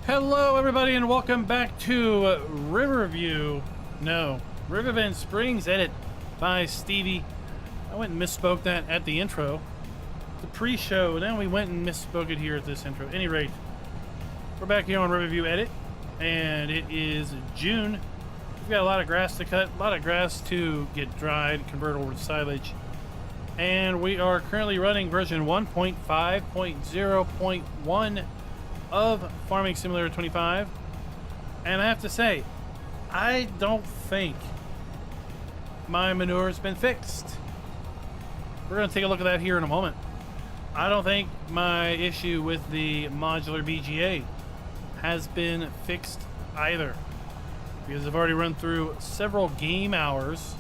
Hello everybody and welcome back to Riverbend Springs edit by Stevie. I went and misspoke that at the intro. The pre-show, then we went and misspoke it here at this intro. At any rate, we're back here on Riverview Edit, and it is June. We've got a lot of grass to cut, a lot of grass to get dried, convert over to silage. And we are currently running version 1.5.0.1 of Farming Simulator 25. And I have to say, I don't think my manure has been fixed. We're going to take a look at that here in a moment. I don't think my issue with the modular BGA has been fixed either, because I've already run through several game hours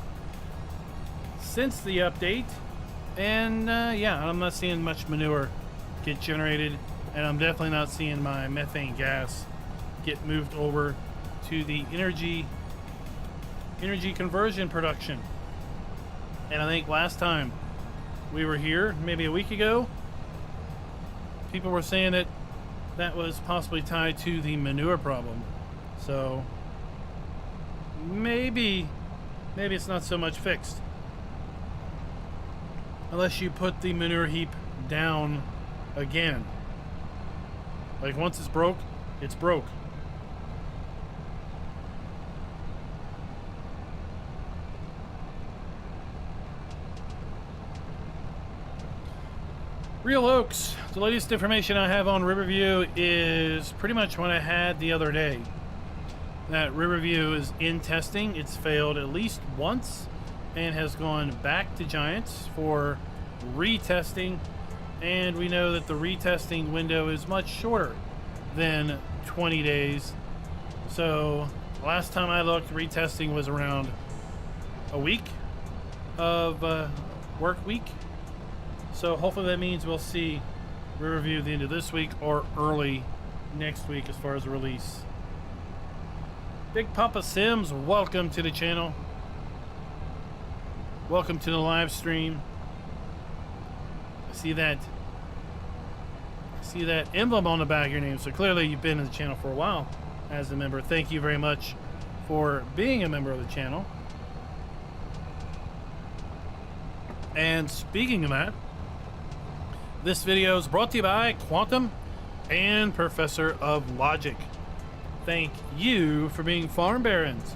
since the update, and yeah, I'm not seeing much manure get generated, and I'm definitely not seeing my methane gas get moved over to the energy conversion production. And I think last time we were here, maybe a week ago, people were saying that that was possibly tied to the manure problem. So maybe it's not so much fixed, unless you put the manure heap down again. Like, once it's broke, it's broke. Real Oaks, the latest information I have on Riverview is pretty much what I had the other day. That Riverview is in testing. It's failed at least once and has gone back to Giants for retesting. And we know that the retesting window is much shorter than 20 days. So last time I looked, retesting was around a week of work week. So hopefully that means we'll see Riverview at the end of this week or early next week as far as the release. Big Papa Sims, welcome to the channel. Welcome to the live stream. I see that emblem on the back of your name, so clearly you've been in the channel for a while as a member. Thank you very much for being a member of the channel. And speaking of that, this video is brought to you by Quantum and Professor of Logic. Thank you for being farm barons.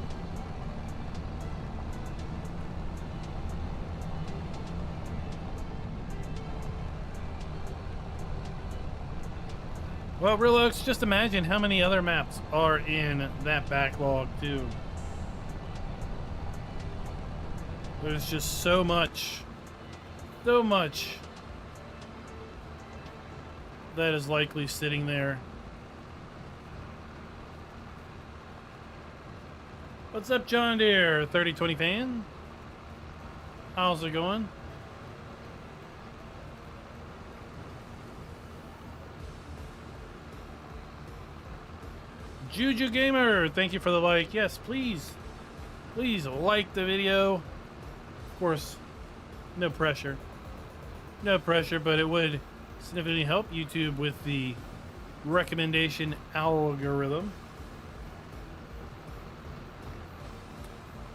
Well, Real Oaks, just imagine how many other maps are in that backlog too. There's just so much that is likely sitting there. What's up, John Deere 3020 fan? How's it going? Juju Gamer, thank you for the like. Yes, please like the video. Of course, no pressure, but it would significantly help YouTube with the recommendation algorithm.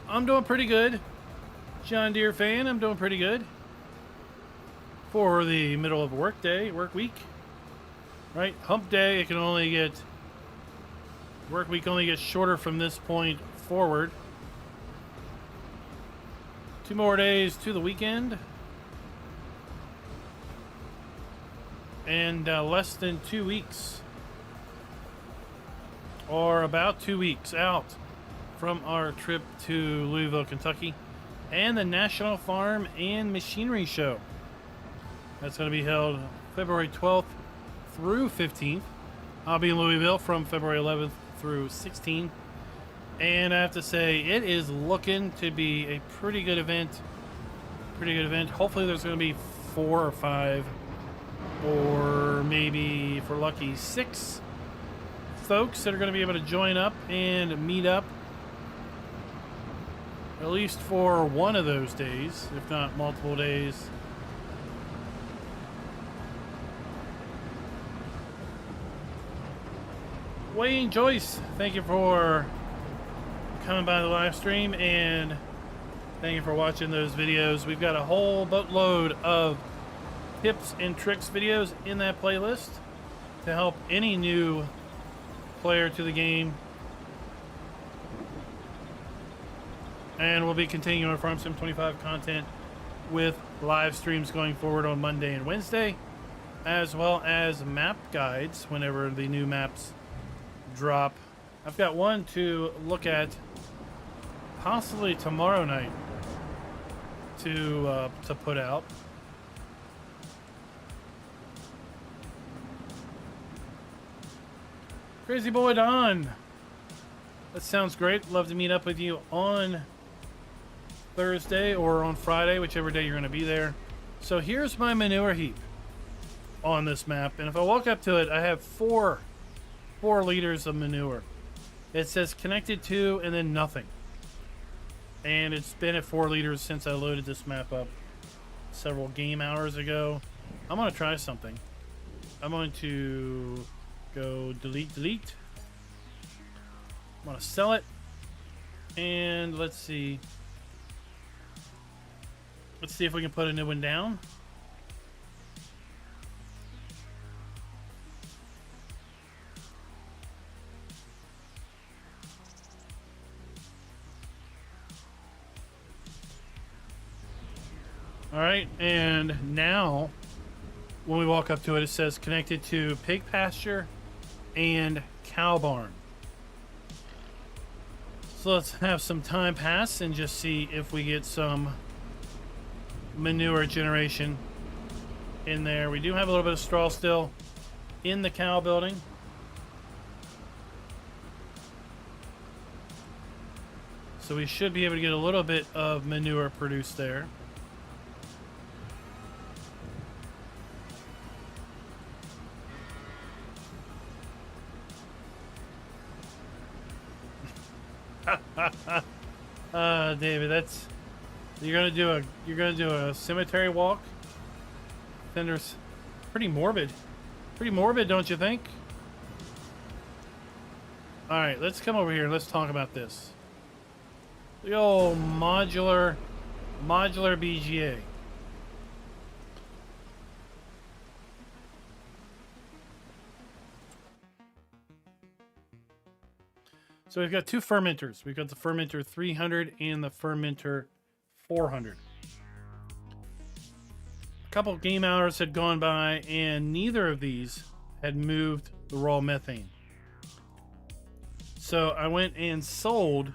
I'm doing pretty good, John Deere fan. I'm doing pretty good for the middle of a work week, right? Hump day. It can only get work week only gets shorter from this point forward. 2 more days to the weekend, and less than 2 weeks, or about 2 weeks out from our trip to Louisville, Kentucky, and the National Farm and Machinery Show. That's going to be held February 12th through 15th. I'll be in Louisville from February 11th through 16th. And I have to say, it is looking to be a pretty good event. Hopefully there's going to be 4 or 5, or maybe, if we're lucky, 6 folks that are going to be able to join up and meet up, at least for one of those days, if not multiple days. Wayne Joyce, thank you for coming by the live stream, and thank you for watching those videos. We've got a whole boatload of tips and tricks videos in that playlist to help any new player to the game. And we'll be continuing our Farm Sim 25 content with live streams going forward on Monday and Wednesday, as well as map guides whenever the new maps drop. I've got one to look at possibly tomorrow night to put out. Crazy Boy Don, that sounds great. Love to meet up with you on Thursday or on Friday, whichever day you're going to be there. So here's my manure heap on this map, and if I walk up to it, I have four liters of manure. It says connected to and then nothing, and it's been at 4 liters since I loaded this map up several game hours ago. I'm going to try something. I'm going to go delete. I'm going to sell it, and let's see if we can put a new one down. All right, and now when we walk up to it, it says connected to pig pasture and cow barn. So let's have some time pass and just see if we get some manure generation in there. We do have a little bit of straw still in the cow building. So we should be able to get a little bit of manure produced there. David, that's you're gonna do a cemetery walk. Fender's pretty morbid, don't you think? All right, let's come over here. Let's talk about this. The old modular BGA. So we've got two fermenters. We've got the fermenter 300 and the fermenter 400. A couple of game hours had gone by and neither of these had moved the raw methane. So I went and sold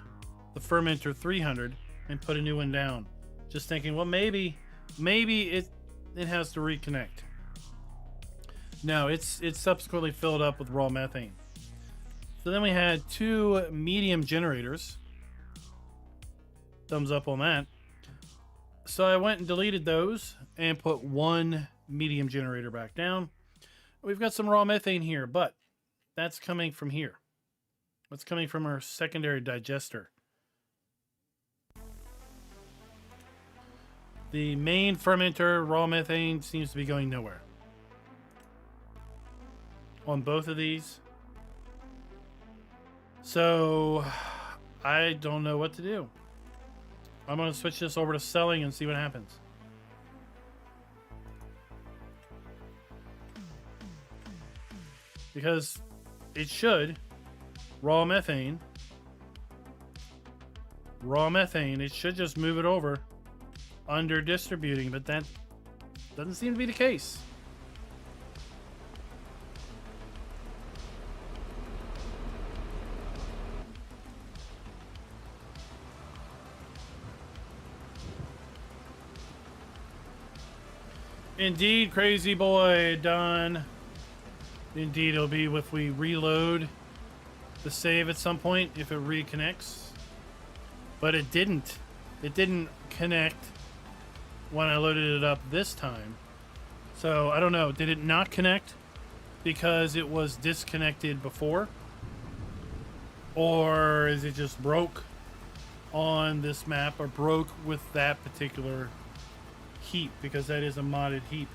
the fermenter 300 and put a new one down. Just thinking, well, maybe it has to reconnect. No, it's subsequently filled up with raw methane. So then we had two medium generators. Thumbs up on that. So I went and deleted those and put one medium generator back down. We've got some raw methane here, but that's coming from here. That's coming from our secondary digester. The main fermenter raw methane seems to be going nowhere. On both of these. So I don't know what to do. I'm going to switch this over to selling and see what happens. Because it should, raw methane, it should just move it over under distributing, but that doesn't seem to be the case. Indeed, crazy boy, Don. Indeed, it'll be if we reload the save at some point, if it reconnects. But it didn't. It didn't connect when I loaded it up this time. So, I don't know. Did it not connect because it was disconnected before? Or is it just broke on this map, or broke with that particular heap, because that is a modded heap.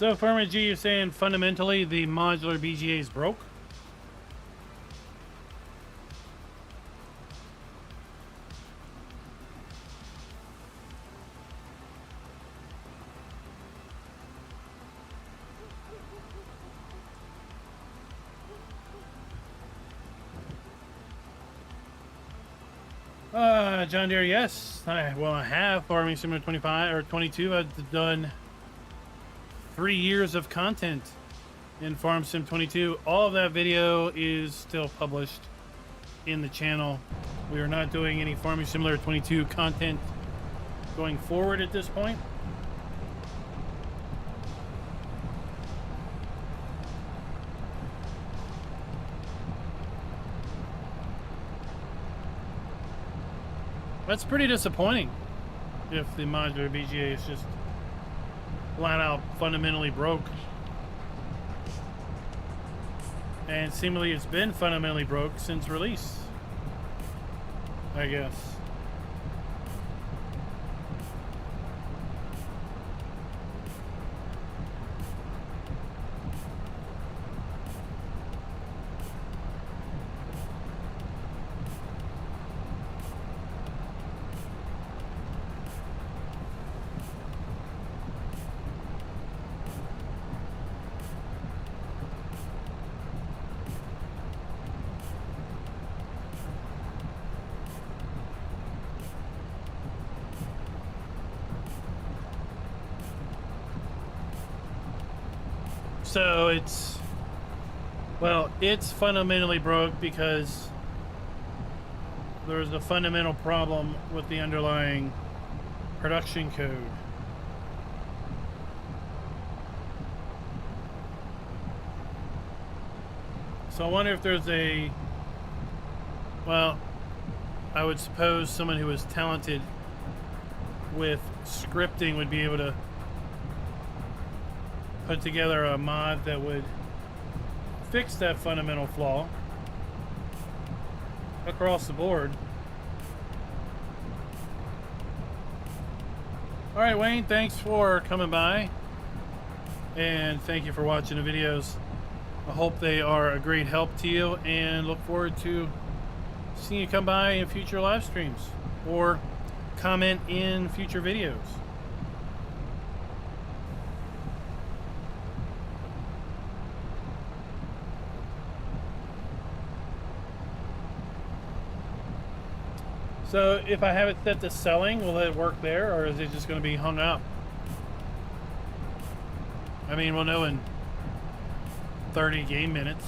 So, Farmer G, you're saying fundamentally the modular BGA is broke? John Deere, yes. I have Farming Simulator 25 or 22. I've done 3 years of content in Farm Sim 22. All of that video is still published in the channel. We are not doing any Farming Simulator 22 content going forward at this point. That's pretty disappointing if the modular BGA is just flat out fundamentally broke. And seemingly it's been fundamentally broke since release, I guess. So it's fundamentally broke because there's a fundamental problem with the underlying production code. So I wonder if there's I would suppose someone who is talented with scripting would be able to put together a mod that would fix that fundamental flaw across the board. All right, Wayne, thanks for coming by, and thank you for watching the videos. I hope they are a great help to you, and look forward to seeing you come by in future live streams or comment in future videos. So if I have it set to selling, will it work there, or is it just going to be hung up? I mean, we'll know in 30 game minutes.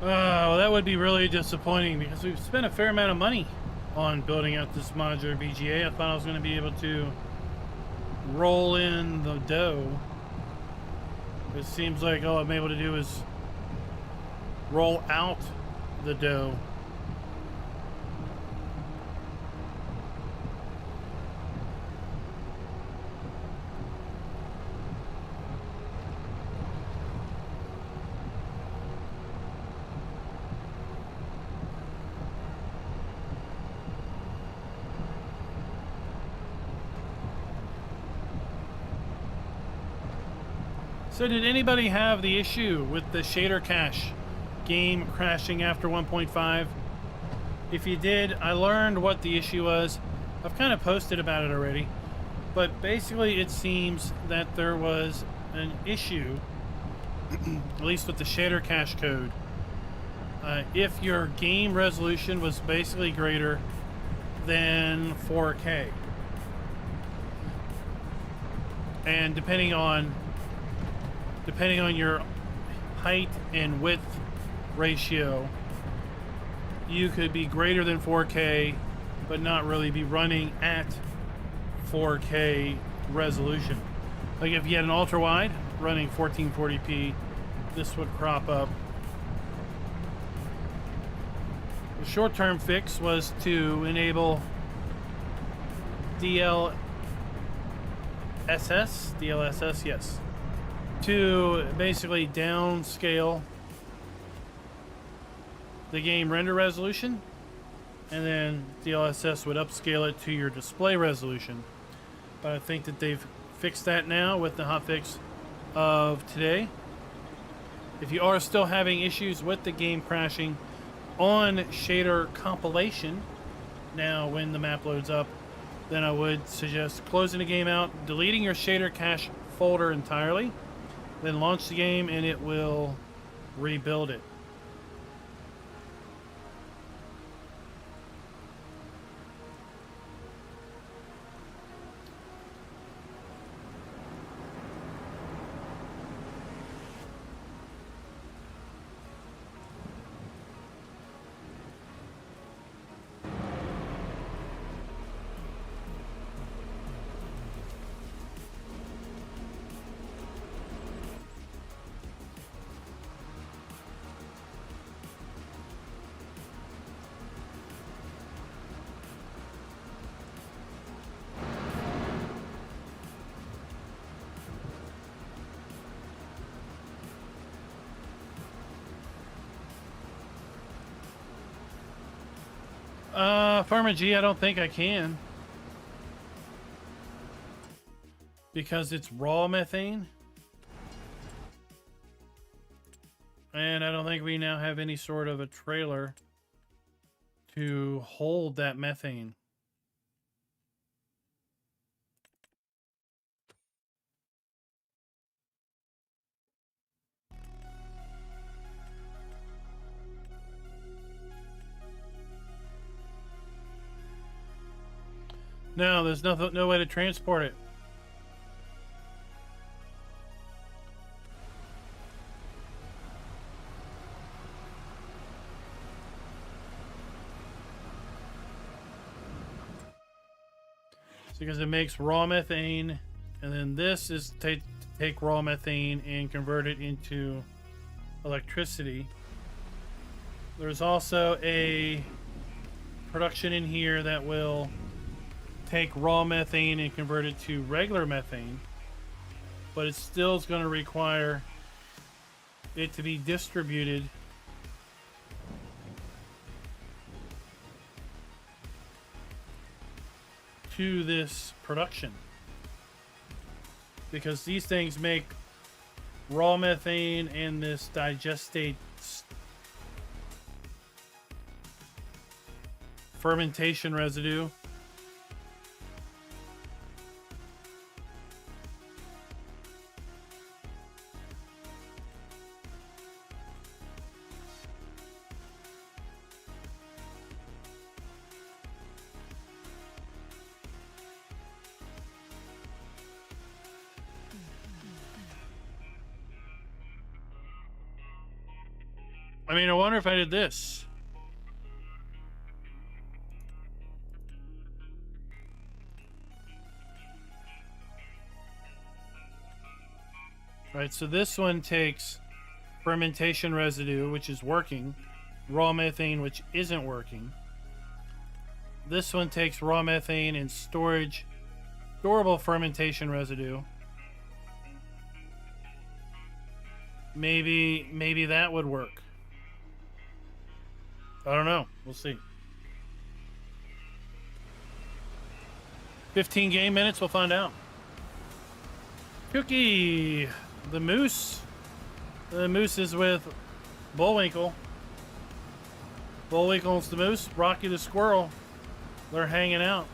Well, that would be really disappointing because we've spent a fair amount of money on building out this modular BGA. I thought I was going to be able to roll in the dough. It seems like all I'm able to do is roll out the dough. So did anybody have the issue with the shader cache game crashing after 1.5? If you did, I learned what the issue was. I've kind of posted about it already. But basically it seems that there was an issue, at least with the shader cache code. If your game resolution was basically greater than 4K. And depending on depending on your height and width ratio, you could be greater than 4K, but not really be running at 4K resolution. Like if you had an ultra wide running 1440p, this would crop up. The short-term fix was to enable DLSS, yes, to basically downscale the game render resolution, and then DLSS would upscale it to your display resolution. But I think that they've fixed that now with the hotfix of today. If you are still having issues with the game crashing on shader compilation, now when the map loads up, then I would suggest closing the game out, deleting your shader cache folder entirely, then launch the game and it will rebuild it. Farmer G, I don't think I can. Because it's raw methane. And I don't think we now have any sort of a trailer to hold that methane. No, there's no way to transport it. It's because it makes raw methane, and then this is take raw methane and convert it into electricity. There's also a production in here that will take raw methane and convert it to regular methane, but it still is going to require it to be distributed to this production, because these things make raw methane and this digestate fermentation residue. I mean, I wonder if I did this. Right, so this one takes fermentation residue, which is working, raw methane, which isn't working. This one takes raw methane and storable fermentation residue. Maybe that would work. I don't know. We'll see. 15 game minutes, we'll find out. Cookie, the moose. The moose is with Bullwinkle. Bullwinkle's the moose. Rocky the squirrel. They're hanging out.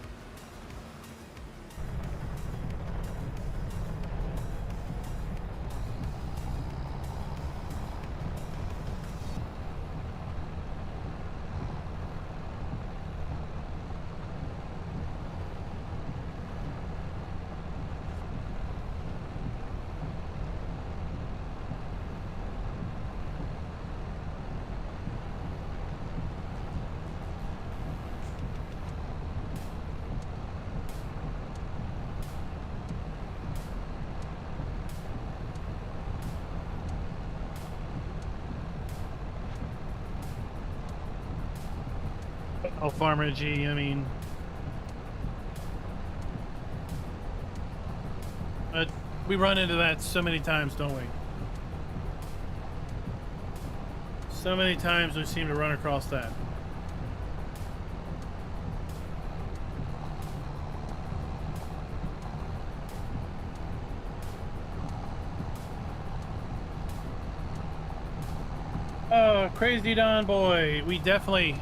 Oh, Farmer G, I mean... we run into that so many times, don't we? So many times we seem to run across that. Oh, Crazy Don Boy, we definitely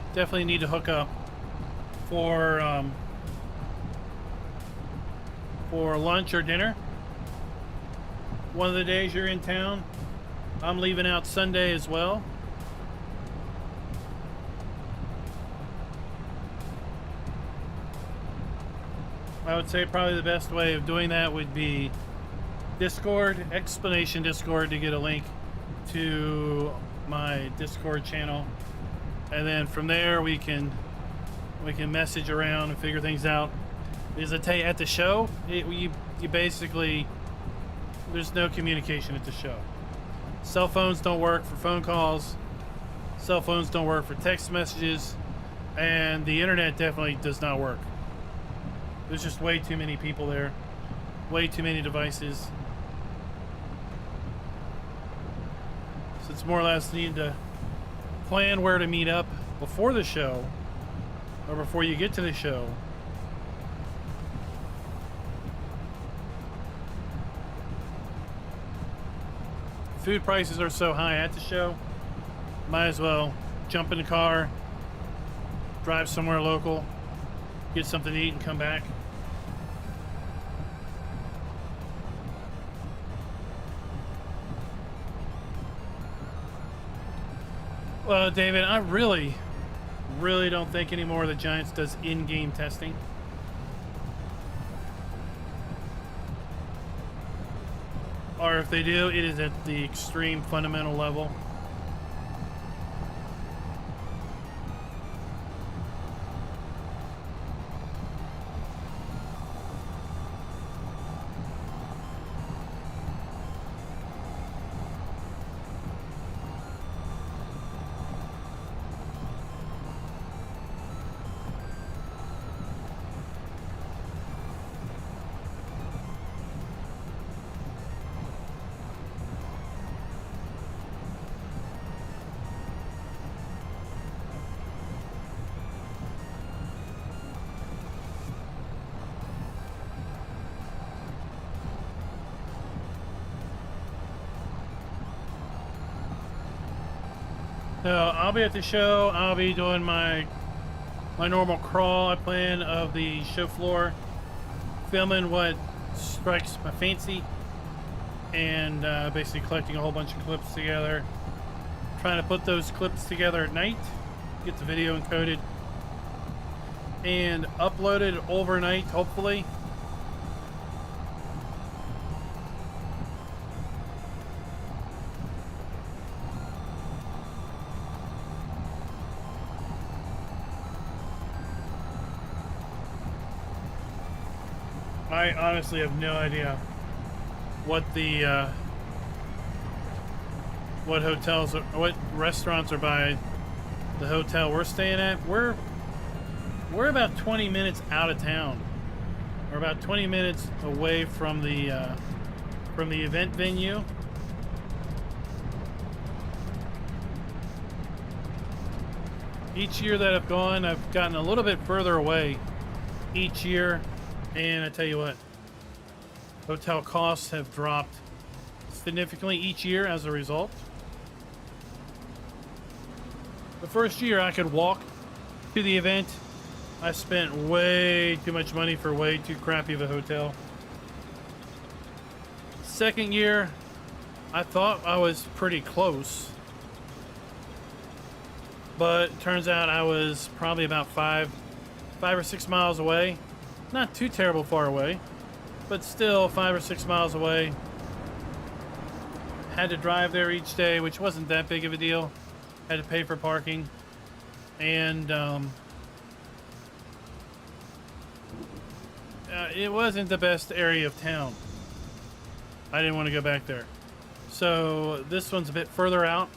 need to hook up for lunch or dinner. One of the days you're in town. I'm leaving out Sunday as well. I would say probably the best way of doing that would be Discord, explanation Discord, to get a link to my Discord channel, and then from there we can message around and figure things out. Because I tell you, at the show, you basically, there's no communication at the show. Cell phones don't work for phone calls. Cell phones don't work for text messages, and the internet definitely does not work. There's just way too many people there, way too many devices. So it's more or less need to plan where to meet up before the show, or before you get to the show. Food prices are so high at the show, might as well jump in the car, drive somewhere local, get something to eat, and come back. Well, David, I really don't think anymore the Giants does in-game testing. Or if they do, it is at the extreme fundamental level. So I'll be at the show. I'll be doing my normal crawl I plan of the show floor, filming what strikes my fancy, and basically collecting a whole bunch of clips together, trying to put those clips together at night, get the video encoded and uploaded overnight, hopefully. I honestly have no idea what the what hotels or what restaurants are by the hotel we're staying at. We're about 20 minutes out of town. We're about 20 minutes away from the event venue. Each year that I've gone, I've gotten a little bit further away each year. And I tell you what, hotel costs have dropped significantly each year as a result. The first year I could walk to the event, I spent way too much money for way too crappy of a hotel. Second year, I thought I was pretty close, but it turns out I was probably about five or 6 miles away. Not too terrible far away, but still 5 or 6 miles away. Had to drive there each day, which wasn't that big of a deal. Had to pay for parking, and it wasn't the best area of town. I didn't want to go back there. So this one's a bit further out,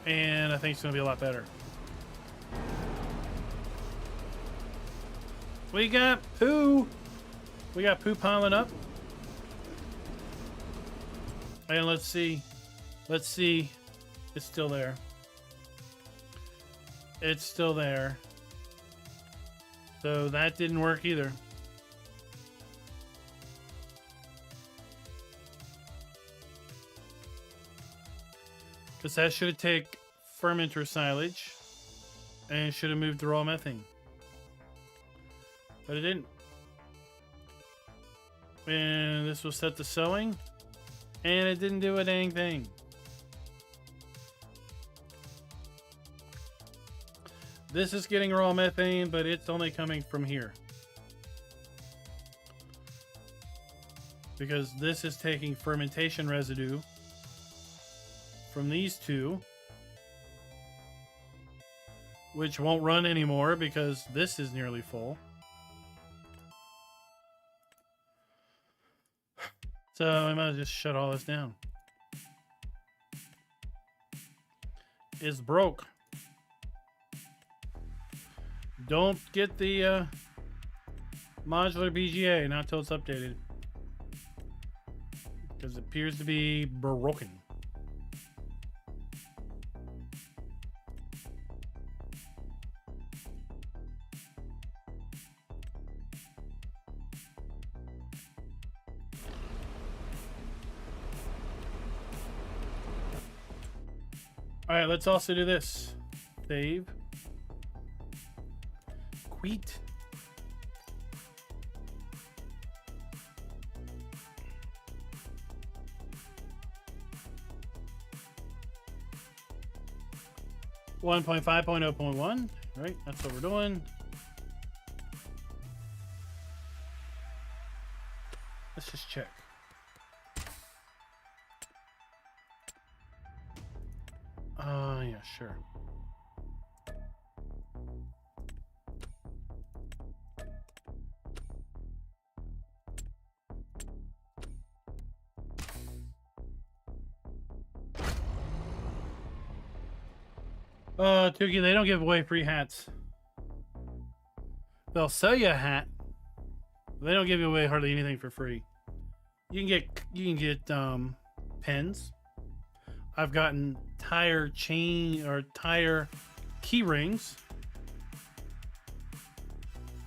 and I think it's going to be a lot better. We got poo. We got poo piling up. And let's see. Let's see. It's still there. It's still there. So that didn't work either. Because that should have taken fermenter silage and should have moved the raw methane. But it didn't. And this was set to sowing, and it didn't do a dang thing. This is getting raw methane, but it's only coming from here. Because this is taking fermentation residue from these two, which won't run anymore because this is nearly full. So I might just shut all this down. It's broke. Don't get the modular BGA, not till it's updated. Because it appears to be broken. Alright, let's also do this. Save. Quit. V1.5.0.1. Right, that's what we're doing. Let's just check. Yeah, sure. Tuki, they don't give away free hats. They'll sell you a hat. They don't give you away hardly anything for free. You can get pens. I've gotten tire chain or tire key rings.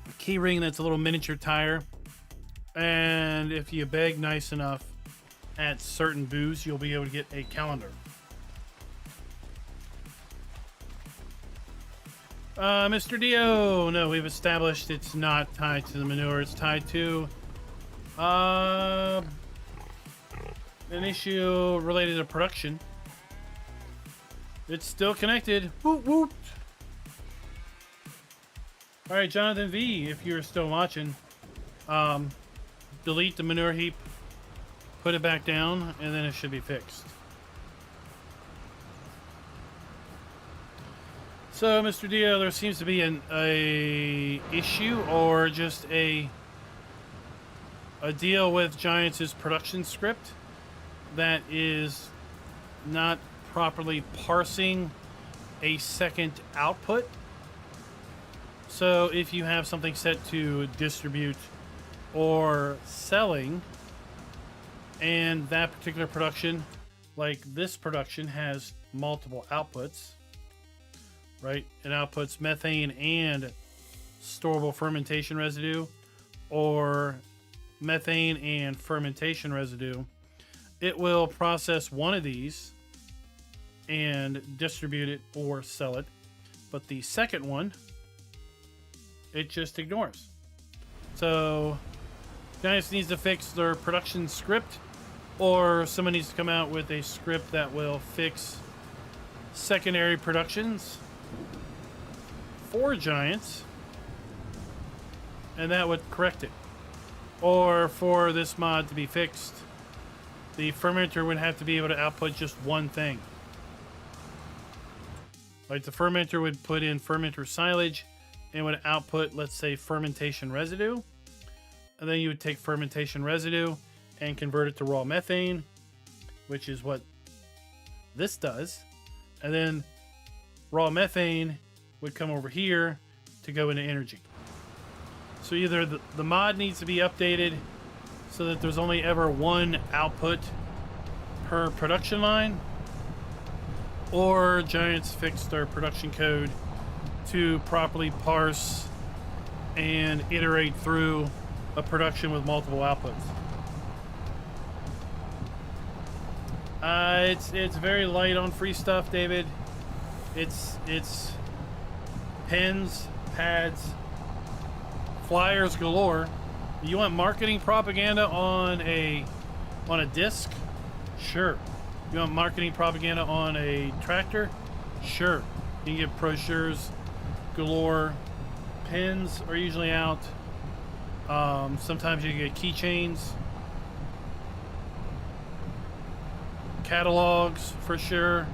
A key ring that's a little miniature tire. And if you beg nice enough at certain booths, you'll be able to get a calendar. Mr. Dio, no, we've established it's not tied to the manure. It's tied to an issue related to production. It's still connected. Woot woot. All right, Jonathan V, if you're still watching, delete the manure heap, put it back down, and then it should be fixed. So, Mr. Dio, there seems to be a issue or just a deal with Giants' production script that is not properly parsing a second output. So if you have something set to distribute or selling, and that particular production, like this production, has multiple outputs, right? It outputs methane and storable fermentation residue, or methane and fermentation residue. It will process one of these and distribute it or sell it, but the second one it just ignores. So Giants needs to fix their production script, or someone needs to come out with a script that will fix secondary productions for Giants, and that would correct it. Or for this mod to be fixed, the fermenter would have to be able to output just one thing. Like the fermenter would put in fermenter silage and would output, let's say, fermentation residue. And then you would take fermentation residue and convert it to raw methane, which is what this does. And then raw methane would come over here to go into energy. So either the mod needs to be updated so that there's only ever one output per production line, or Giants fixed their production code to properly parse and iterate through a production with multiple outputs. It's very light on free stuff, David. It's pens, pads, flyers galore. You want marketing propaganda on a disc? Sure. You want marketing propaganda on a tractor? Sure. You can get brochures galore. Pens are usually out. Sometimes you can get keychains, catalogs for sure.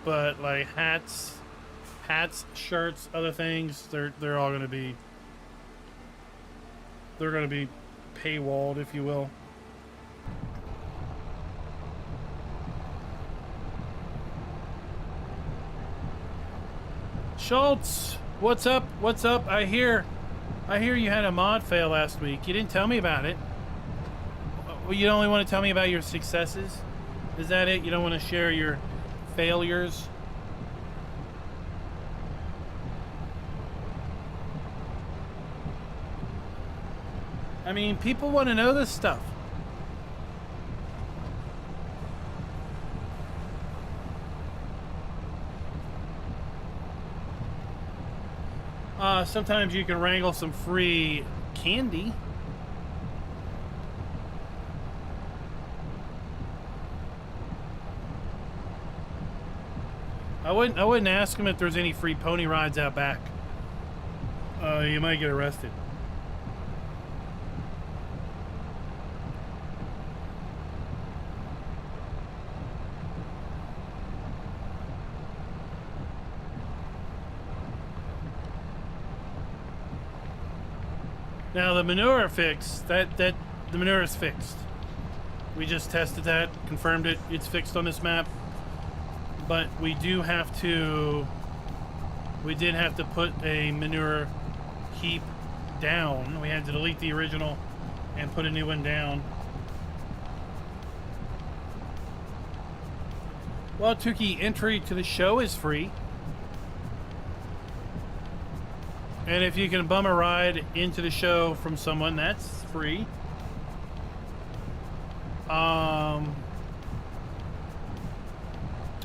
But like hats, shirts, other things, they're all gonna be paywalled, if you will. Schultz, what's up? What's up? I hear you had a mod fail last week. You didn't tell me about it. Well, you only want to tell me about your successes? Is that it? You don't want to share your failures? I mean, people want to know this stuff. Sometimes you can wrangle some free candy. I wouldn't ask him if there's any free pony rides out back. You might get arrested. Now the manure fix, the manure is fixed. We just tested that, confirmed it. It's fixed on this map. But we did have to put a manure heap down. We had to delete the original and put a new one down. Well, Tuki, entry to the show is free. And if you can bum a ride into the show from someone, that's free.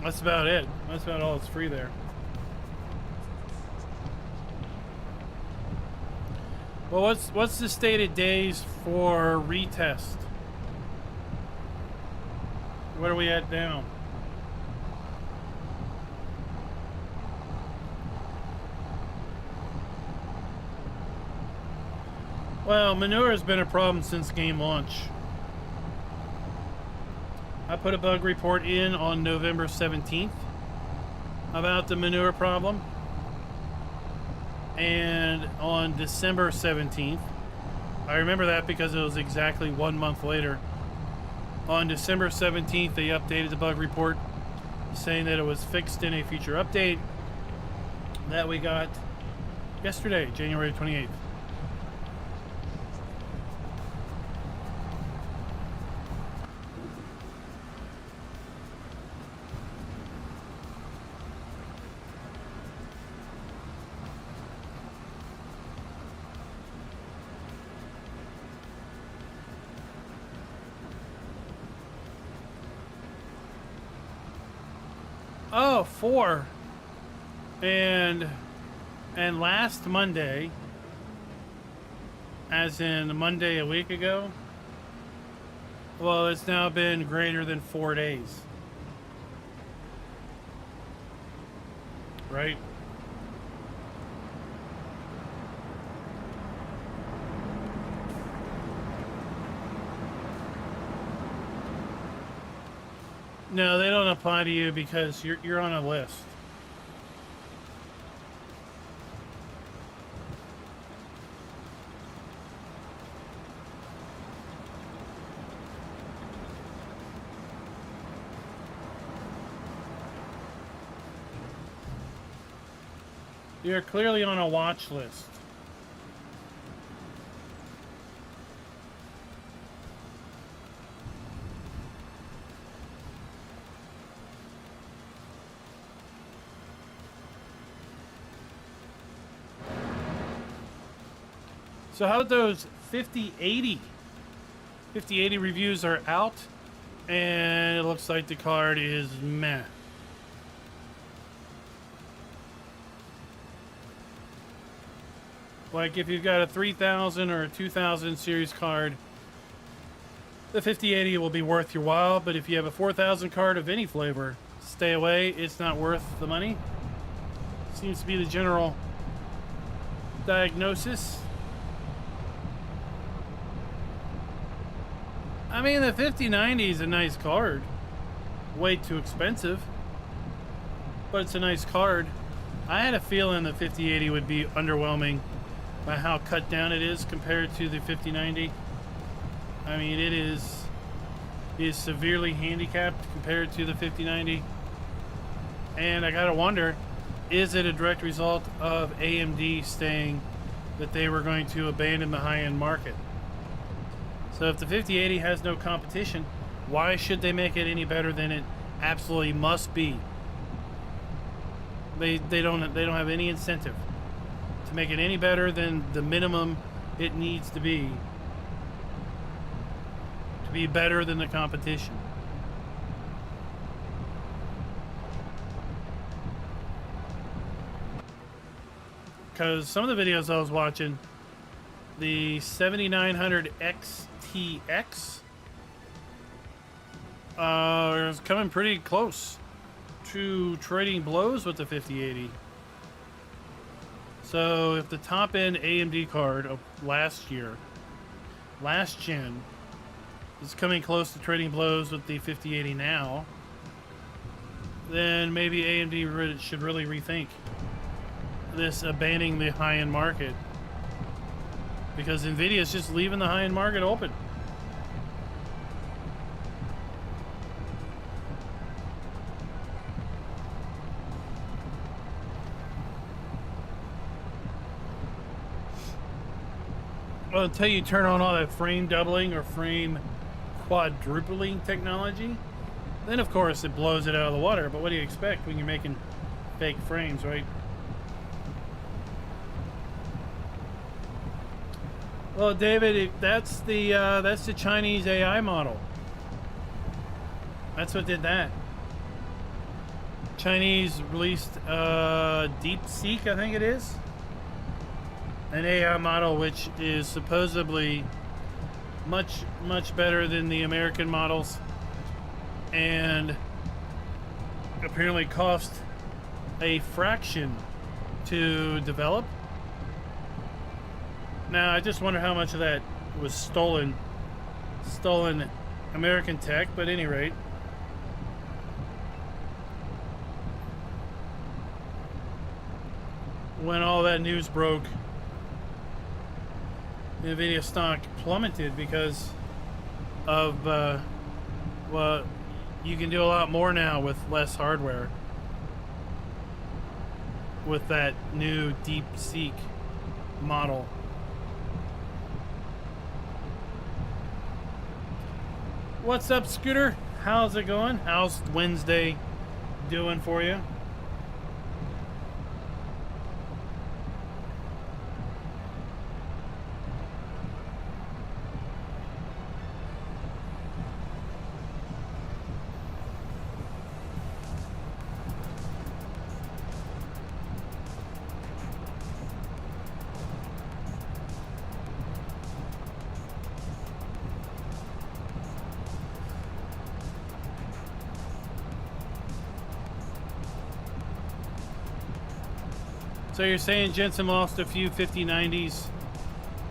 That's about it. That's about all that's free there. Well, what's the stated days for retest? Where are we at now? Well, manure has been a problem since game launch. I put a bug report in on November 17th about the manure problem. And on December 17th, I remember that because it was exactly 1 month later. On December 17th, they updated the bug report saying that it was fixed in a future update that we got yesterday, January 28th. Oh, 4. And last Monday, as in Monday a week ago, well, it's now been greater than 4 days. Right? No, they don't apply to you because you're on a list. You're clearly on a watch list. So how about those 5080? 5080 reviews are out, and it looks like the card is meh. Like if you've got a 3000 or a 2000 series card, the 5080 will be worth your while, but if you have a 4000 card of any flavor, stay away. It's not worth the money. Seems to be the general diagnosis. I mean, the 5090 is a nice card. Way too expensive, but it's a nice card. I had a feeling the 5080 would be underwhelming by how cut down it is compared to the 5090. I mean, it is severely handicapped compared to the 5090. And I gotta wonder, is it a direct result of AMD saying that they were going to abandon the high-end market? So if the 5080 has no competition, why should they make it any better than it absolutely must be? They don't have any incentive to make it any better than the minimum it needs to be better than the competition. Because some of the videos I was watching, the 7900 XTX is coming pretty close to trading blows with the 5080. So if the top end AMD card of last gen, is coming close to trading blows with the 5080 now, then maybe AMD should really rethink this abandoning the high-end market, because Nvidia is just leaving the high-end market open. Well, until you turn on all that frame doubling or frame quadrupling technology, then of course it blows it out of the water. But what do you expect when you're making fake frames, right? Well, David, that's the Chinese AI model. That's what did that. Chinese released DeepSeek, I think it is, an AI model which is supposedly much better than the American models, and apparently cost a fraction to develop. Now I just wonder how much of that was stolen American tech, but at any rate, when all that news broke, Nvidia stock plummeted because of well, you can do a lot more now with less hardware with that new DeepSeek model. What's up, Scooter? How's it going? How's Wednesday doing for you? So you're saying Jensen lost a few 5090s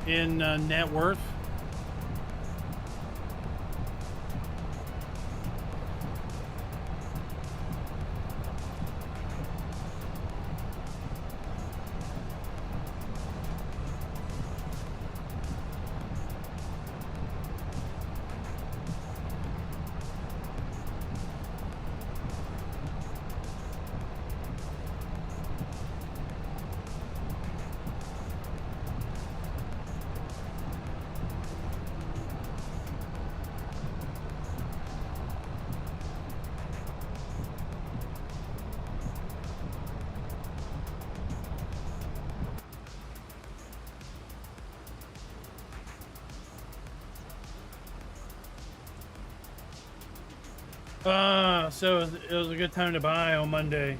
in net worth? So it was a good time to buy on Monday.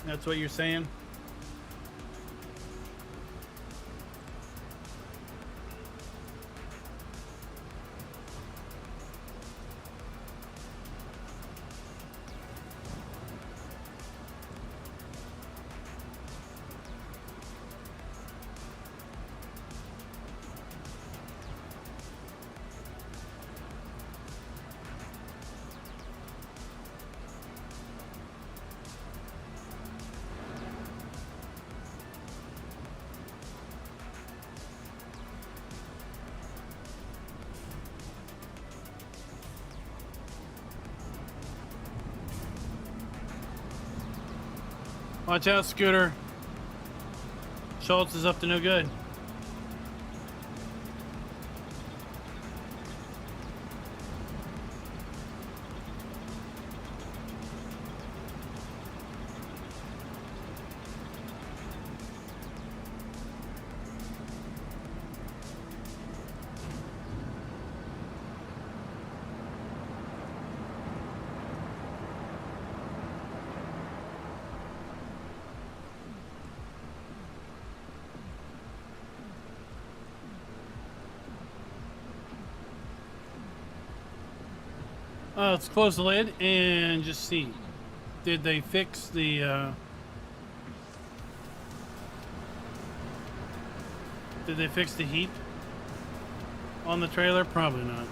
That's what you're saying? Watch out, Scooter. Schultz is up to no good. Let's close the lid and just see. Did they fix the did they fix the heat on the trailer? Probably not.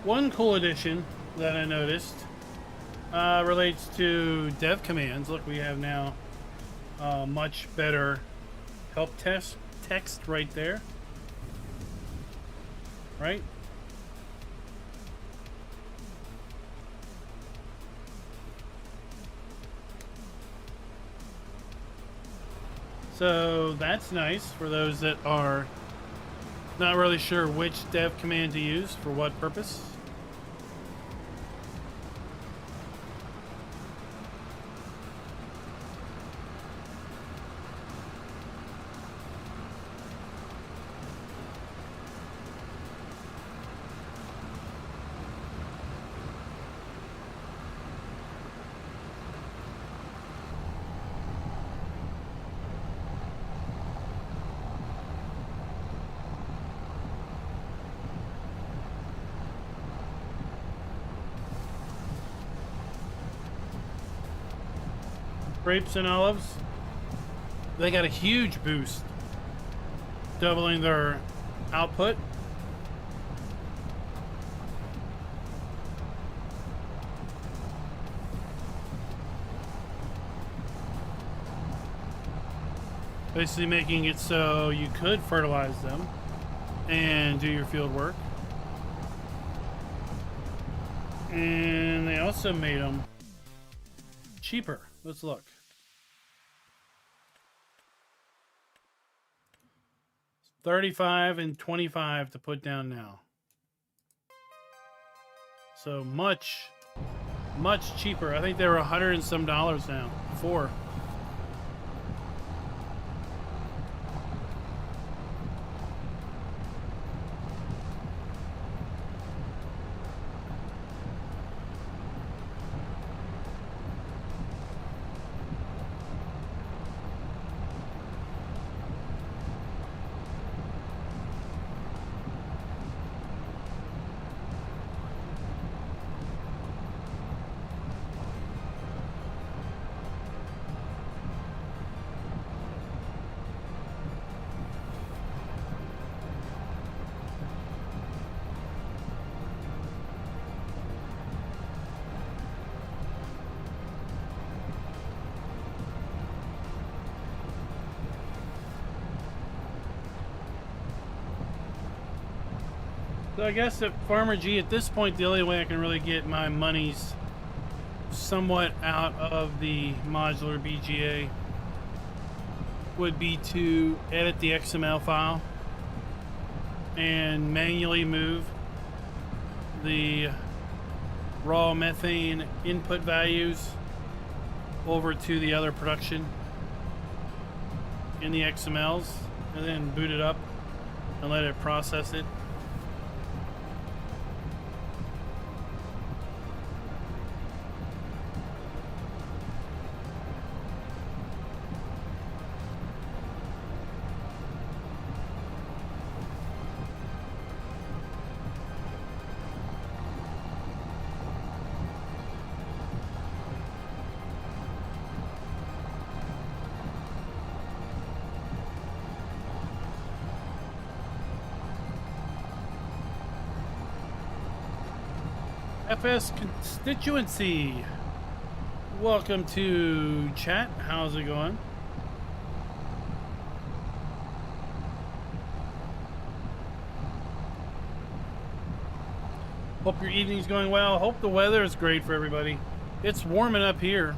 One cool addition that I noticed relates to dev commands. Look, we have now much better help text right there. Right? So that's nice for those that are not really sure which dev command to use for what purpose. Grapes and olives, they got a huge boost, doubling their output. Basically making it so you could fertilize them and do your field work. And they also made them cheaper. Let's look. $35 and $25 to put down now. So much cheaper. I think they were $100 and some now before. So I guess at Farmer G, at this point, the only way I can really get my monies somewhat out of the modular BGA would be to edit the XML file and manually move the raw methane input values over to the other production in the XMLs, and then boot it up and let it process it. FS constituency, welcome to chat. How's it going? Hope your evening's going well. Hope the weather is great for everybody. It's warming up here.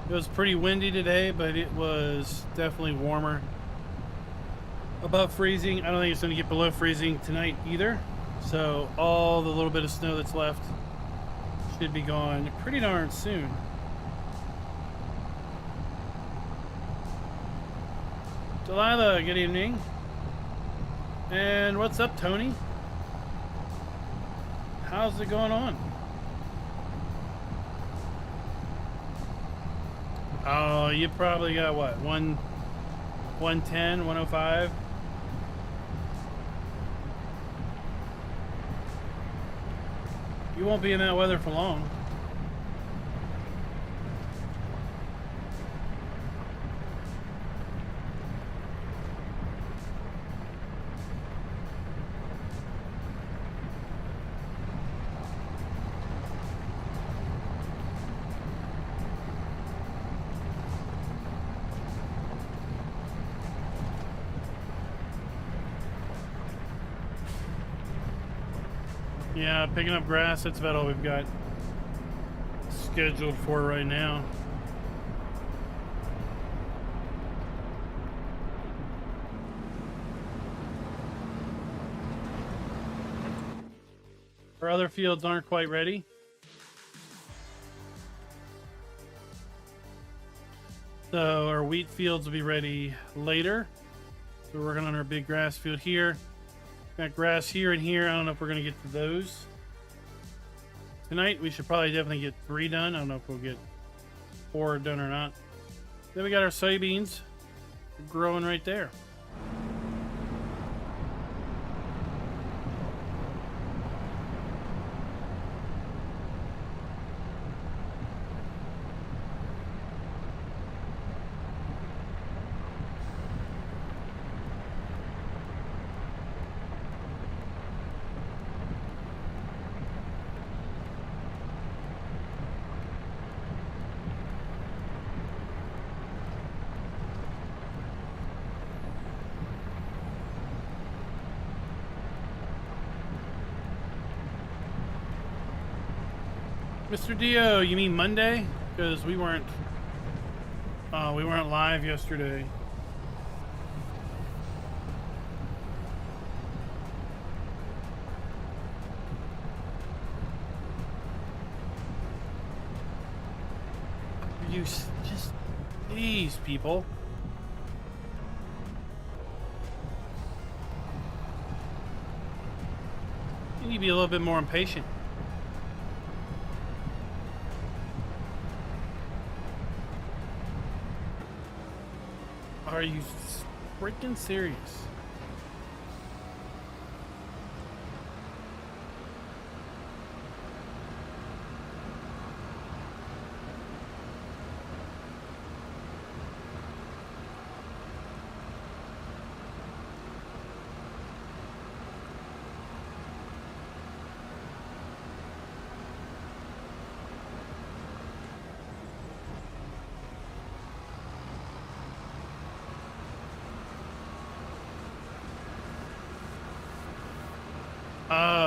It was pretty windy today, but it was definitely warmer. Above freezing. I don't think it's going to get below freezing tonight either. So all the little bit of snow that's left should be gone pretty darn soon. Delilah, good evening. And what's up, Tony? How's it going on? Oh, you probably got what? 110, 105? You won't be in that weather for long. Yeah, picking up grass, that's about all we've got scheduled for right now. Our other fields aren't quite ready. So our wheat fields will be ready later. So we're working on our big grass field here. Got grass here and here. I don't know if we're going to get to those tonight. We should probably definitely get 3 done. I don't know if we'll get 4 done or not. Then we got our soybeans growing right there. Mr. Dio, you mean Monday? Because we weren't live yesterday. You just, please, people. You need to be a little bit more impatient. Are you freaking serious?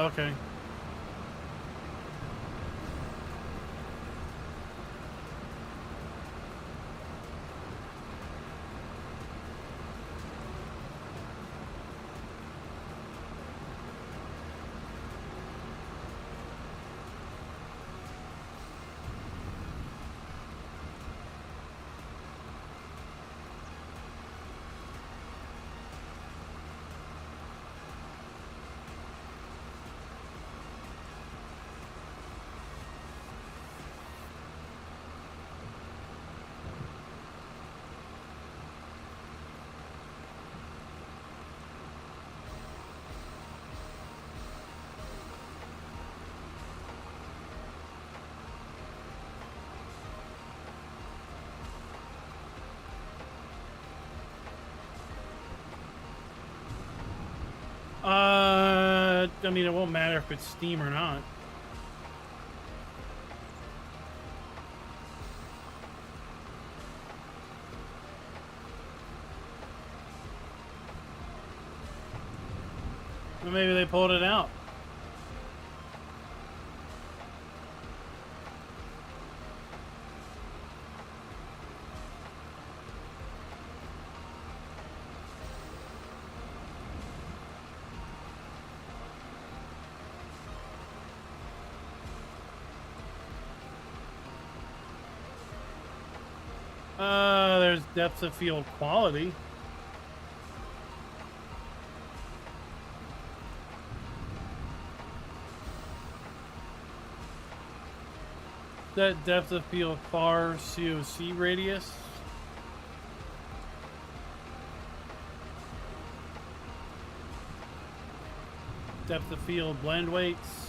Oh, okay. I mean, it won't matter if it's Steam or not. Or maybe they pulled it out. There's depth of field quality. That depth of field far COC radius. Depth of field blend weights.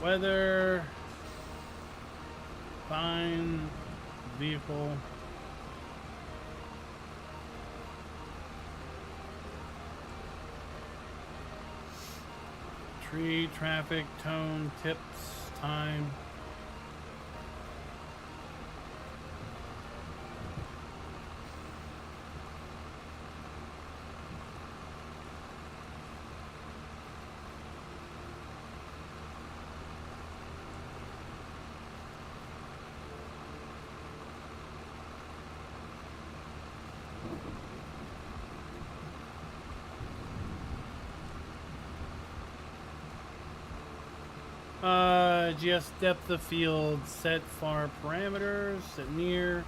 Weather, fine, vehicle, tree, traffic, tone, tips, time. GS depth of field, set far parameters, set near.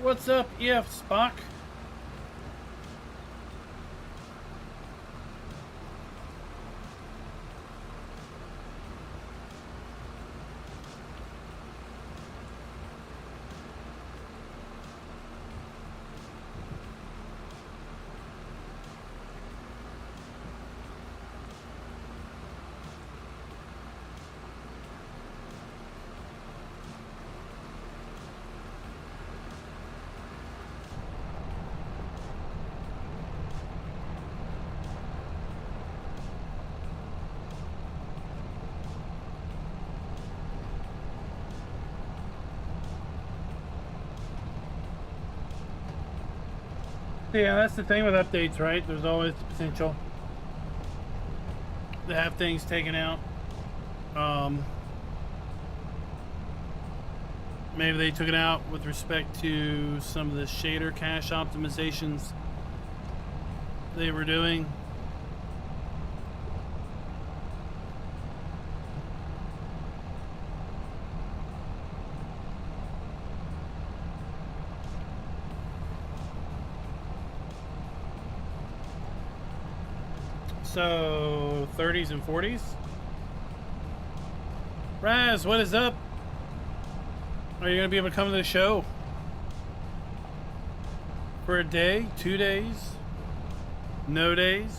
What's up, EF Spock? Yeah, that's the thing with updates, right? There's always the potential to have things taken out. Maybe they took it out with respect to some of the shader cache optimizations they were doing. So 30s and 40s. Raz, what is up? Are you gonna be able to come to the show for a day, 2 days, no days?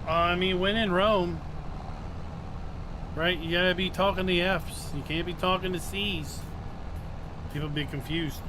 I mean, when in Rome, right? You gotta be talking the F's. You can't be talking the C's. People be confused.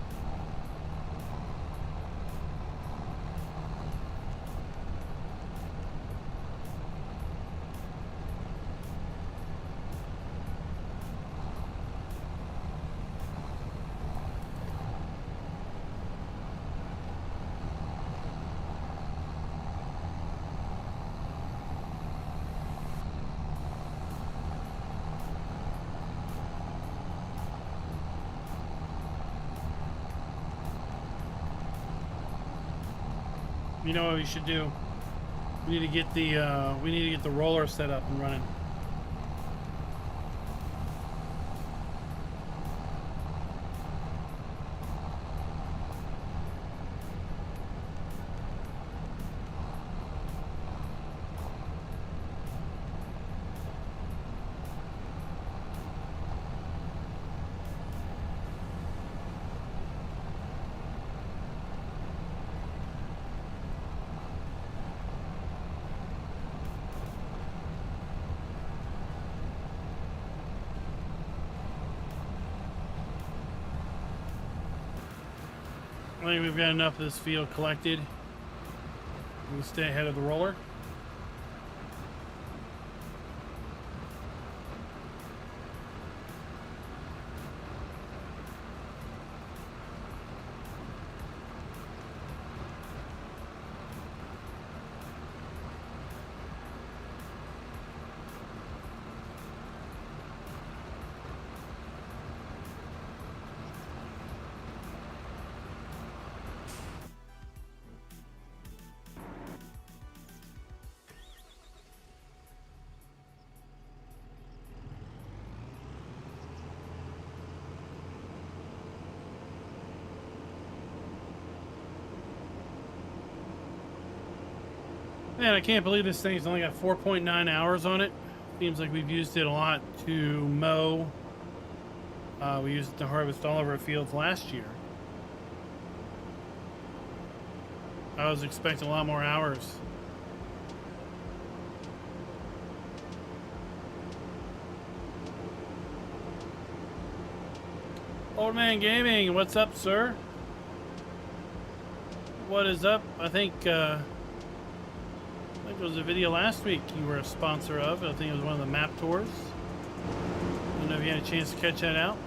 You know what we should do? We need to get the roller set up and running. I think we've got enough of this field collected. We'll stay ahead of the roller. Man, I can't believe this thing's only got 4.9 hours on it. Seems like we've used it a lot to mow. We used it to harvest all of our fields last year. I was expecting a lot more hours. Old Man Gaming, what's up, sir? What is up? I think there was a video last week you were a sponsor of. I think it was one of the map tours. I don't know if you had a chance to catch that out.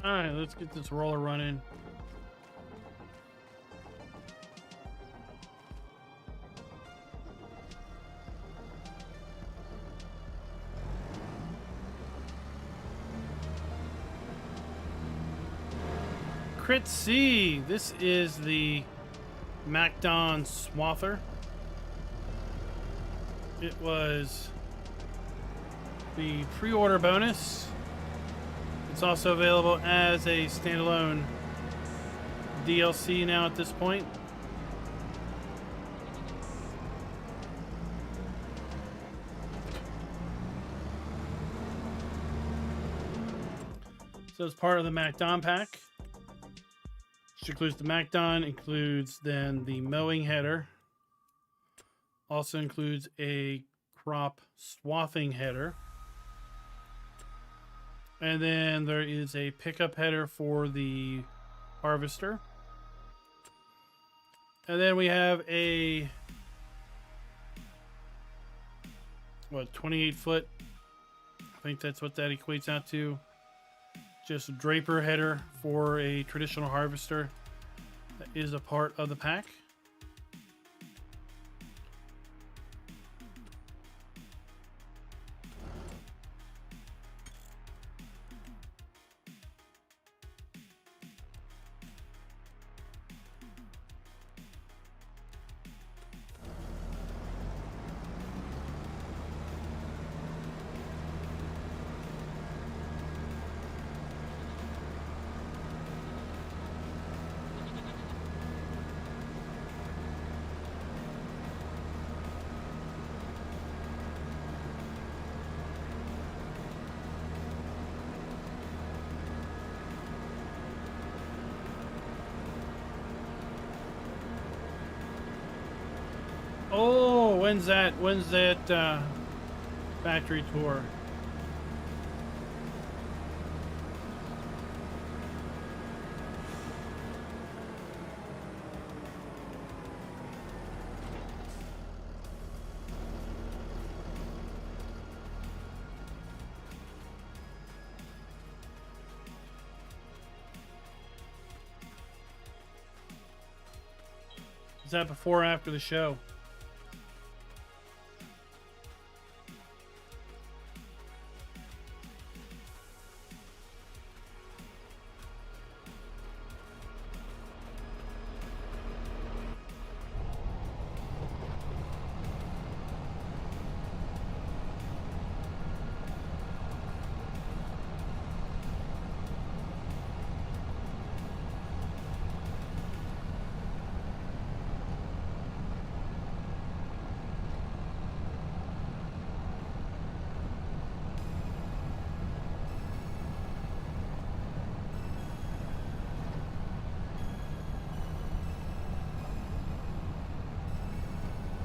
Alright, let's get this roller running. Crit C, this is the MacDon Swather. It was the pre-order bonus. It's also available as a standalone DLC now at this point. So it's part of the MacDon pack, which includes the MacDon, includes then the mowing header, also includes a crop swathing header, And then there is a pickup header for the harvester. And then we have a, what, 28 foot? I think that's what that equates out to. Just a draper header for a traditional harvester that is a part of the pack. Oh, when's that factory tour? Is that before or after the show?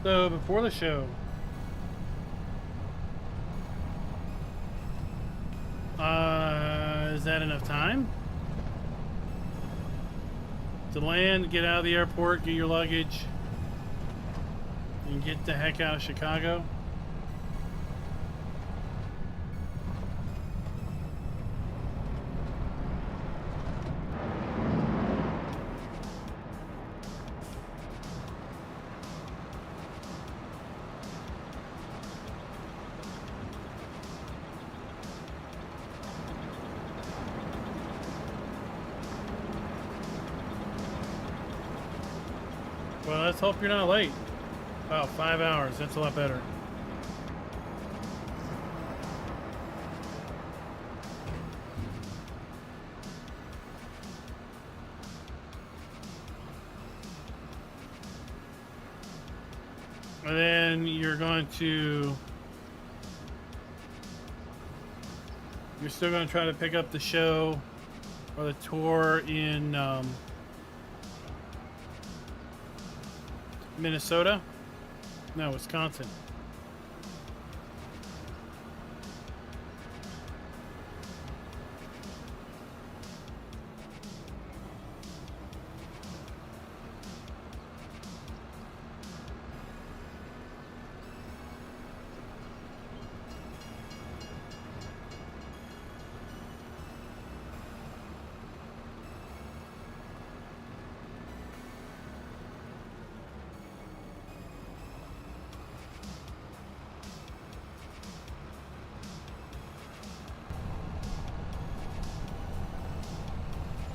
So before the show, is that enough time to land, get out of the airport, get your luggage, and get the heck out of Chicago? Well, let's hope you're not late. About 5 hours. That's a lot better. And then you're still going to try to pick up the show or the tour in Minnesota? No, Wisconsin.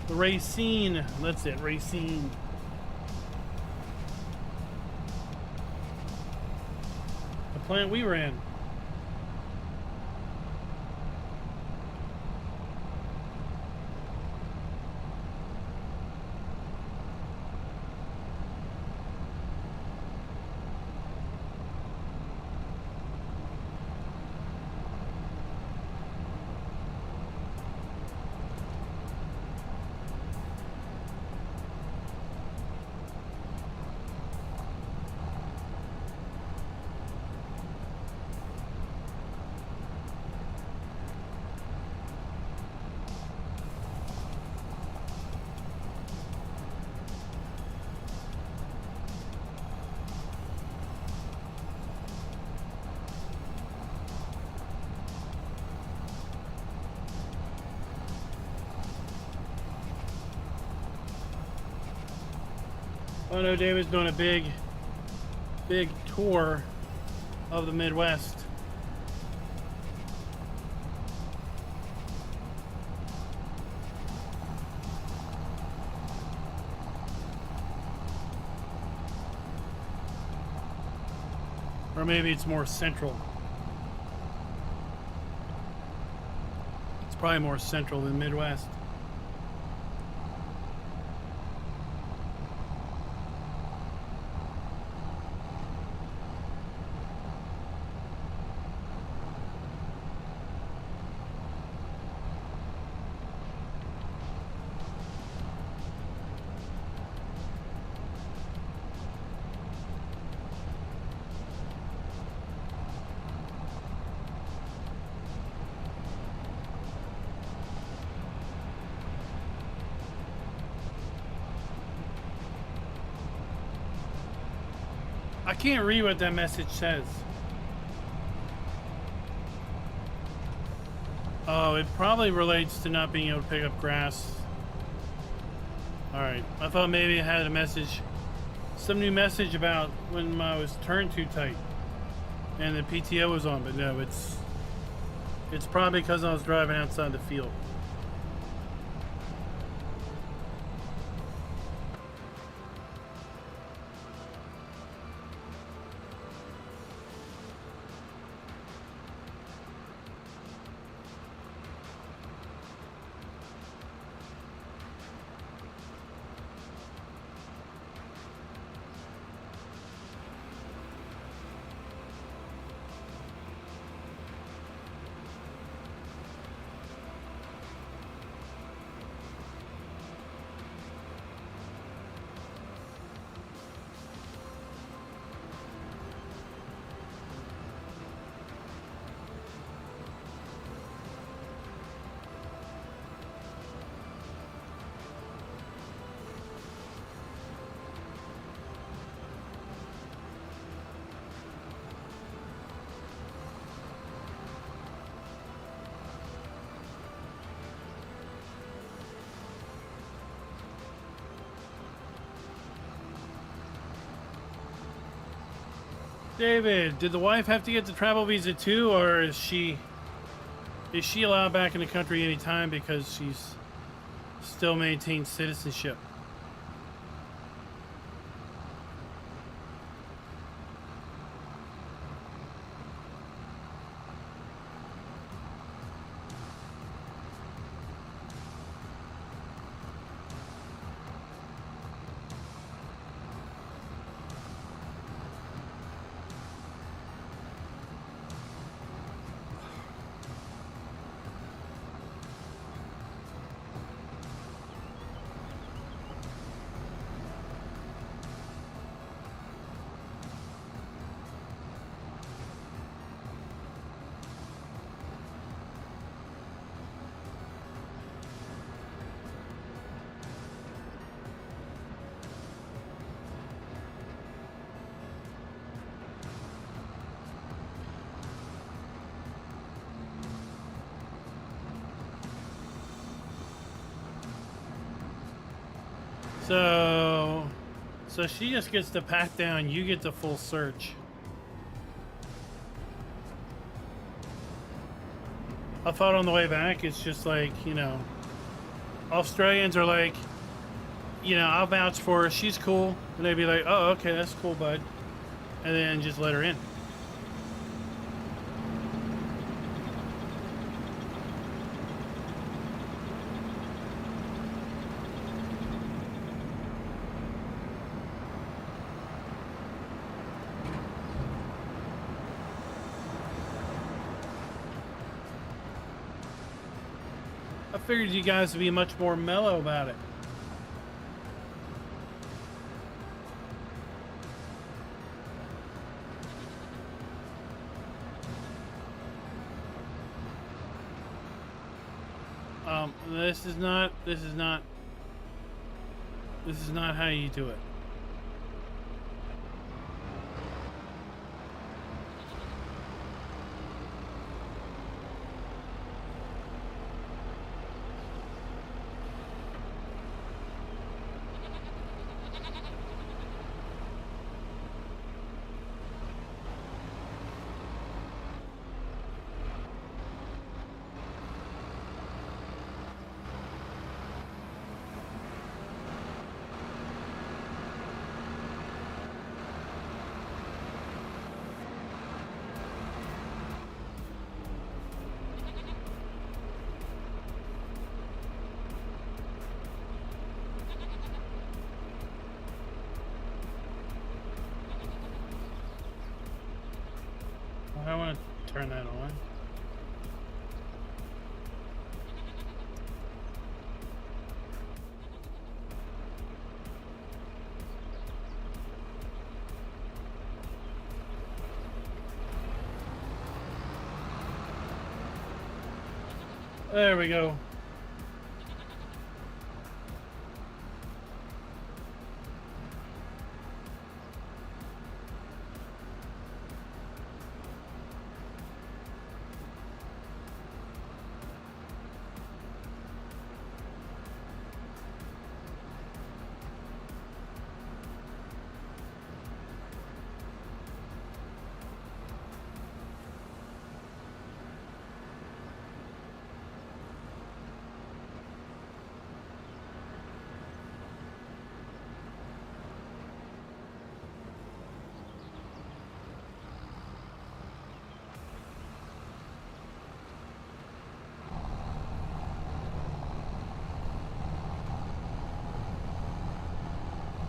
The Racine, that's it, Racine. The plant we ran. I know David's doing a big tour of the Midwest. Or maybe it's more central. It's probably more central than Midwest. I can't read what that message says. Oh, it probably relates to not being able to pick up grass. Alright, I thought maybe it had a message, some new message about when I was turned too tight and the PTO was on, but no, it's probably because I was driving outside the field. David, did the wife have to get the travel visa too, or is she allowed back in the country anytime because she's still maintains citizenship? So she just gets the pat down, you get the full search. I thought on the way back, it's just like, you know, Australians are like, you know, I'll vouch for her, she's cool. And they'd be like, oh, okay, that's cool, bud. And then just let her in. I figured you guys would be much more mellow about it. This is not how you do it. I want to turn that on. There we go.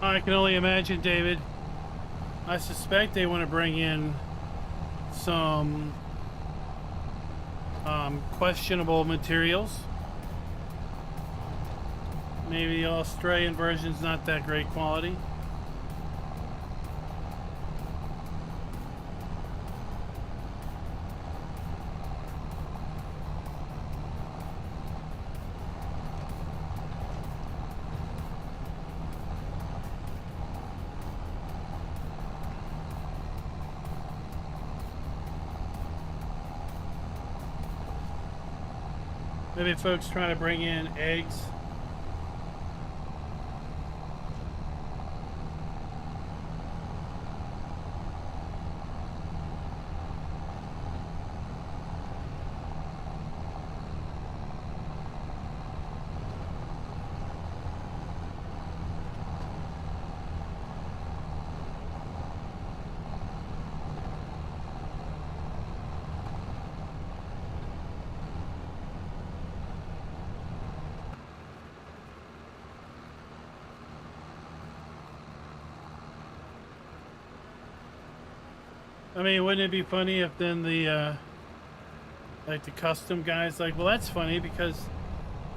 I can only imagine, David. I suspect they want to bring in some questionable materials. Maybe the Australian version's not that great quality. Maybe folks trying to bring in eggs. I mean, wouldn't it be funny if then the, like the custom guy's like, well, that's funny because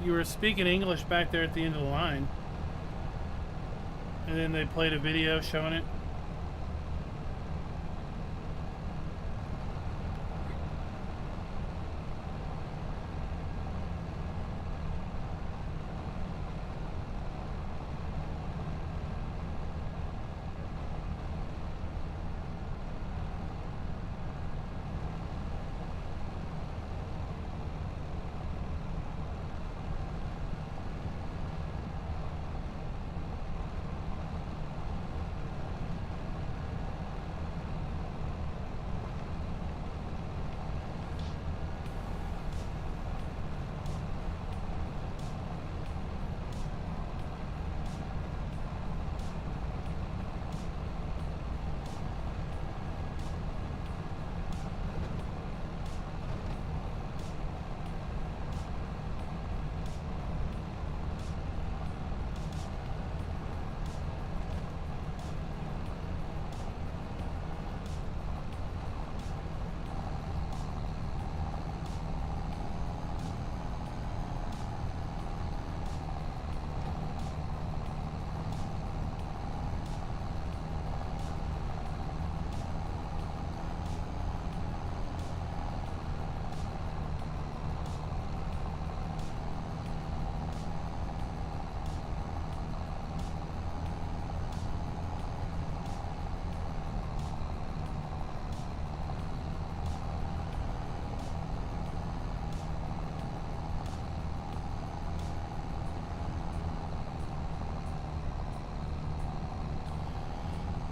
you were speaking English back there at the end of the line. And then they played a video showing it.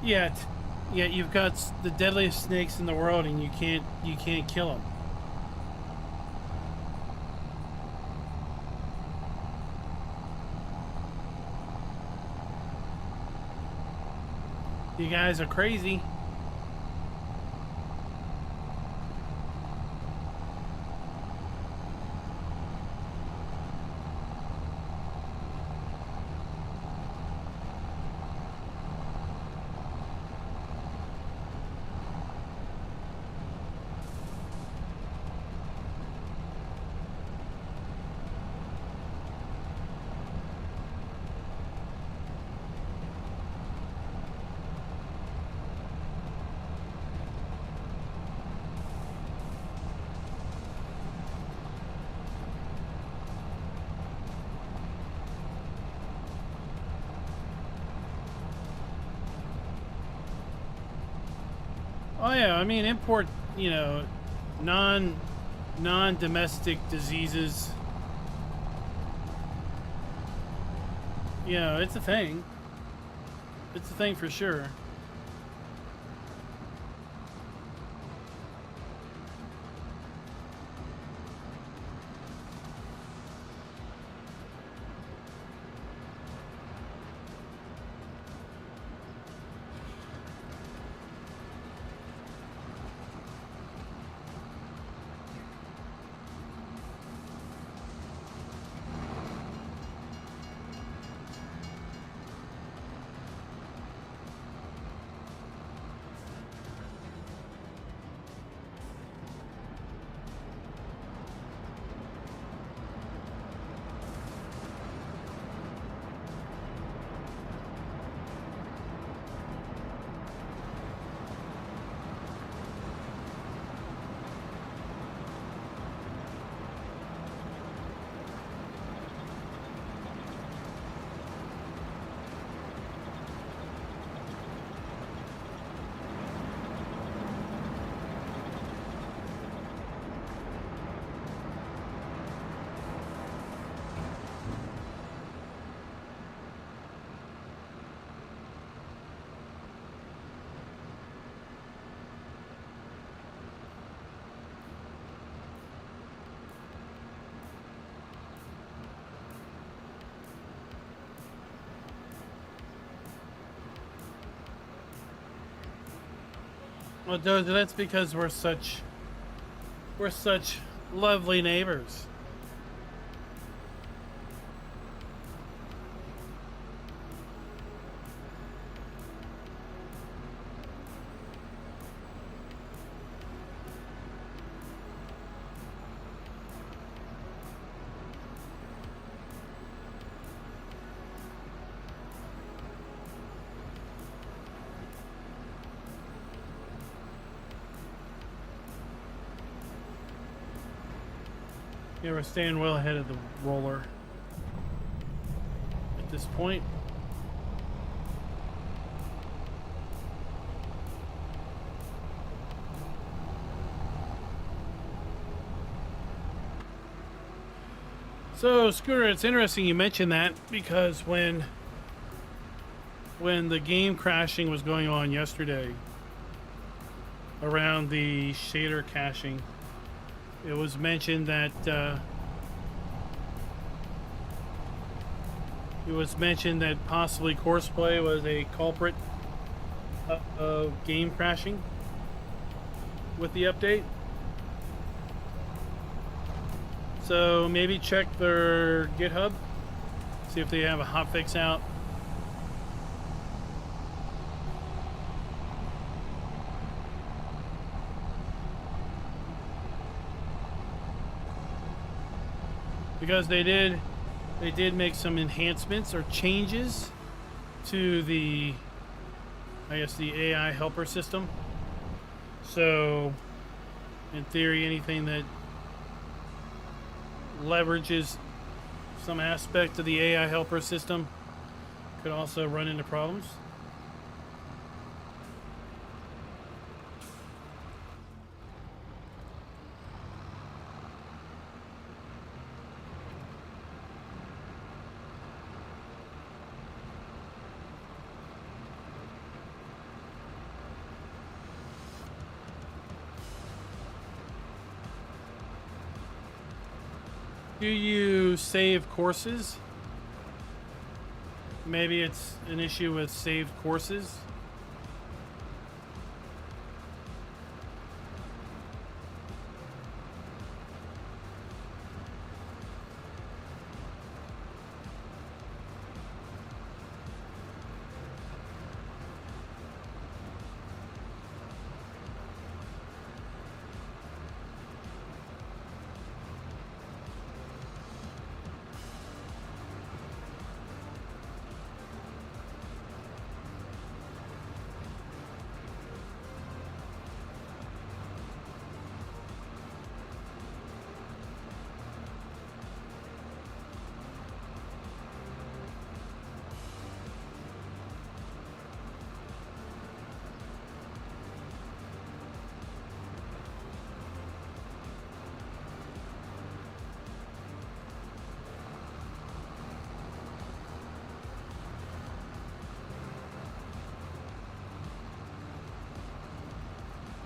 Yet you've got the deadliest snakes in the world, and you can't kill them. You guys are crazy. Oh yeah, I mean import, you know, non-domestic diseases. You know, it's a thing. It's a thing for sure. Well, that's because we're such lovely neighbors. Yeah, we're staying well ahead of the roller at this point. So, Scooter, it's interesting you mentioned that because when the game crashing was going on yesterday around the shader caching, it was mentioned that possibly Courseplay was a culprit of game crashing with the update. So maybe check their GitHub, see if they have a hotfix out. Because they did make some enhancements or changes to the, I guess, the AI helper system. So in theory, anything that leverages some aspect of the AI helper system could also run into problems. Do you save courses? Maybe it's an issue with saved courses.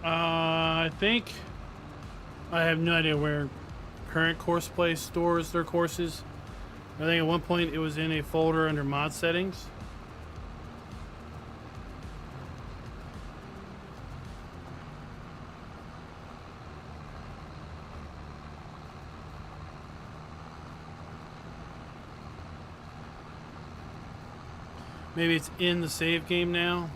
I think I have no idea where current course play stores their courses. I think at one point it was in a folder under mod settings. Maybe it's in the save game now.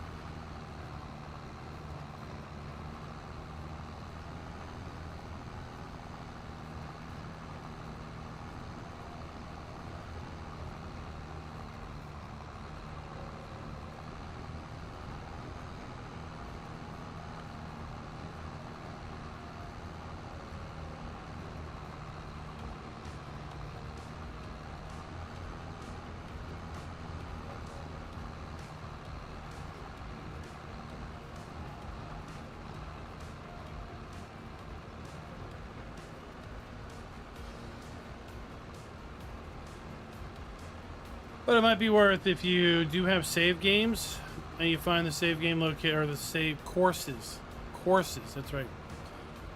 But it might be worth, if you do have save games and you find the save game located, or the save courses, that's right.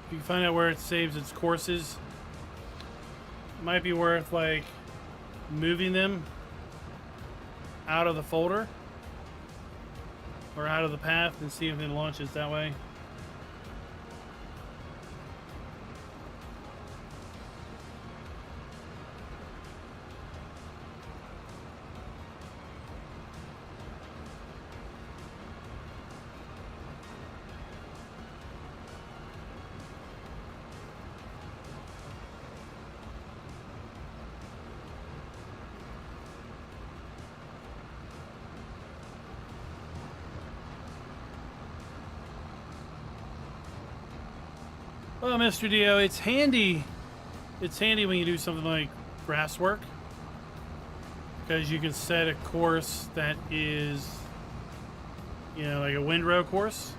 If you find out where it saves its courses, it might be worth like moving them out of the folder or out of the path and see if it launches that way. Well, Mr. Dio, it's handy. It's handy when you do something like grass work, because you can set a course that is, you know, like a windrow course,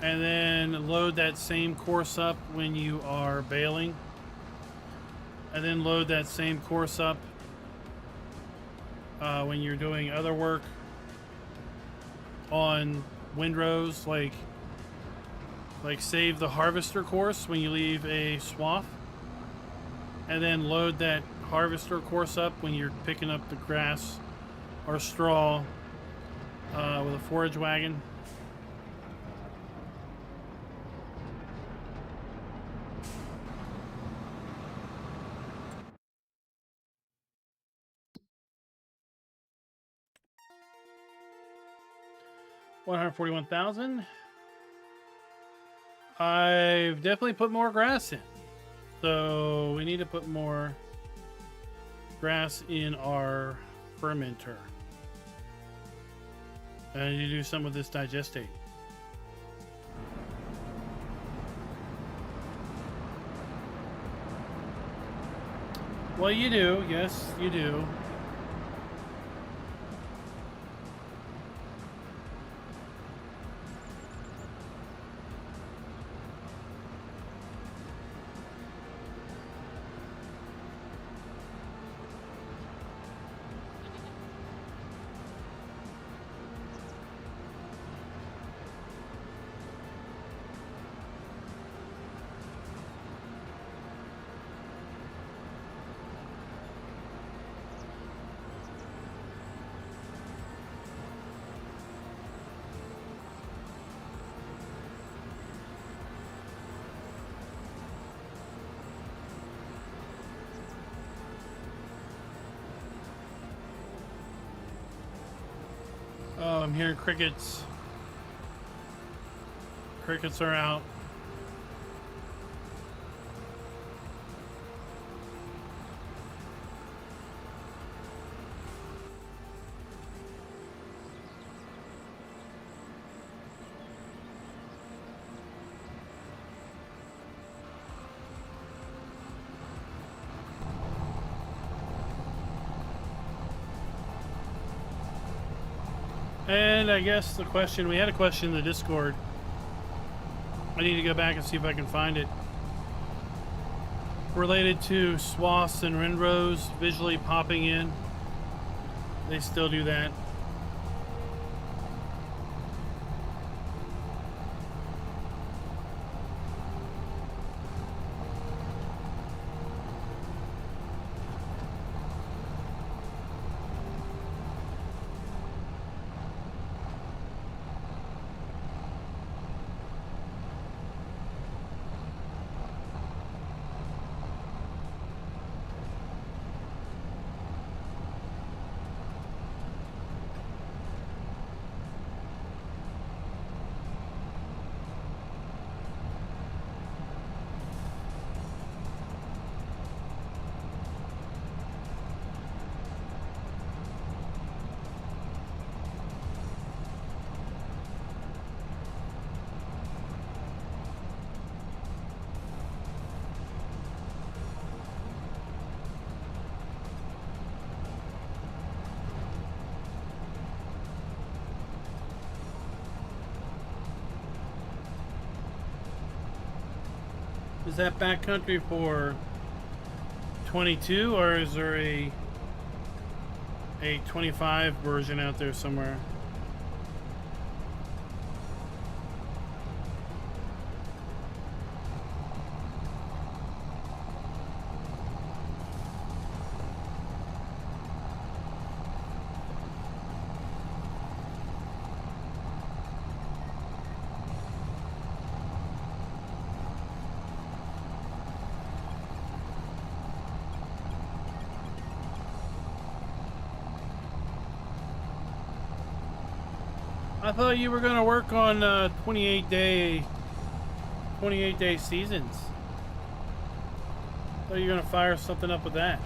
and then load that same course up when you are baling, and then load that same course up when you're doing other work on windrows, like save the harvester course when you leave a swath, and then load that harvester course up when you're picking up the grass or straw with a forage wagon. $141,000. I've definitely put more grass in. So we need to put more grass in our fermenter. And you do some of this digestate. Well, you do. Yes, you do. Oh, I'm hearing crickets. Crickets are out. And I guess the question, we had a question in the Discord. I need to go back and see if I can find it. Related to swaths and windrows visually popping in. They still do that. is that backcountry for 22, or is there a 25 version out there somewhere? I thought you were going to work on 28-day seasons. I thought you were going to fire something up with that.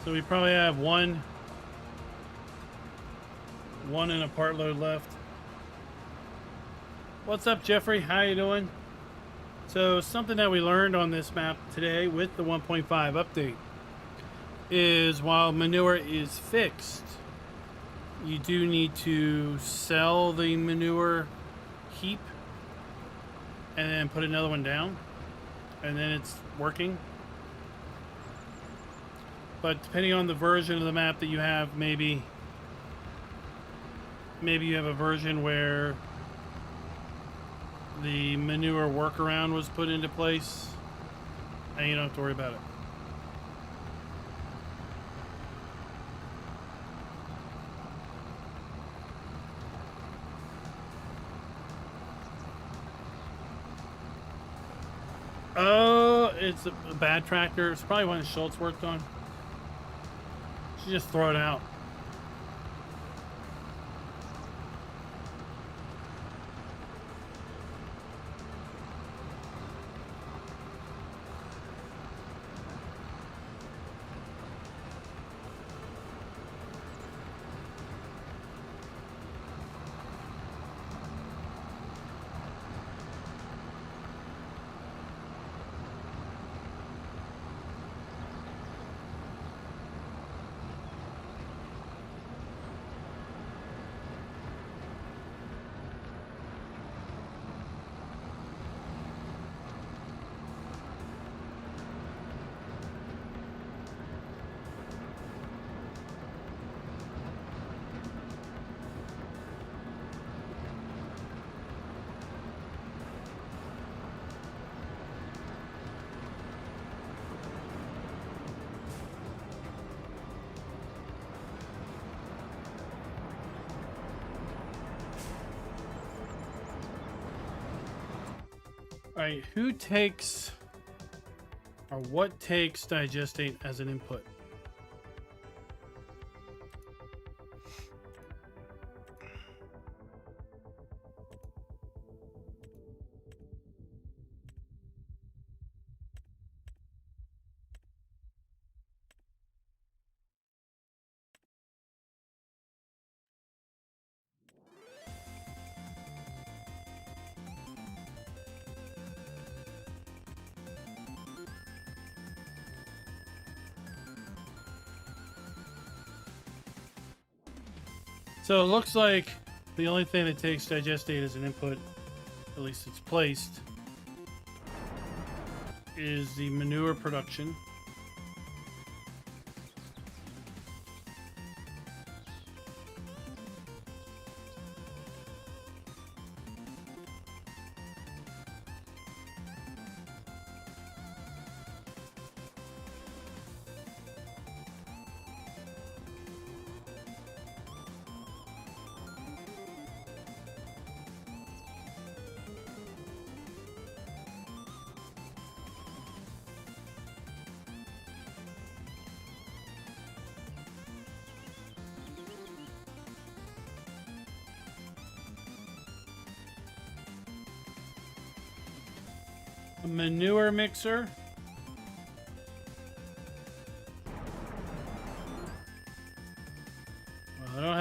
So we probably have one and a part load left. What's up, Jeffrey? How you doing? So something that we learned on this map today with the 1.5 update is while manure is fixed, you do need to sell the manure heap and then put another one down, and then it's working. But depending on the version of the map that you have, maybe you have a version where the manure workaround was put into place and you don't have to worry about it. Oh, it's a bad tractor. It's probably one that Schultz worked on. You just throw it out. Alright, who takes or what takes digestate as an input? So it looks like the only thing that takes digestate as an input, at least it's placed, is the manure production. A manure mixer.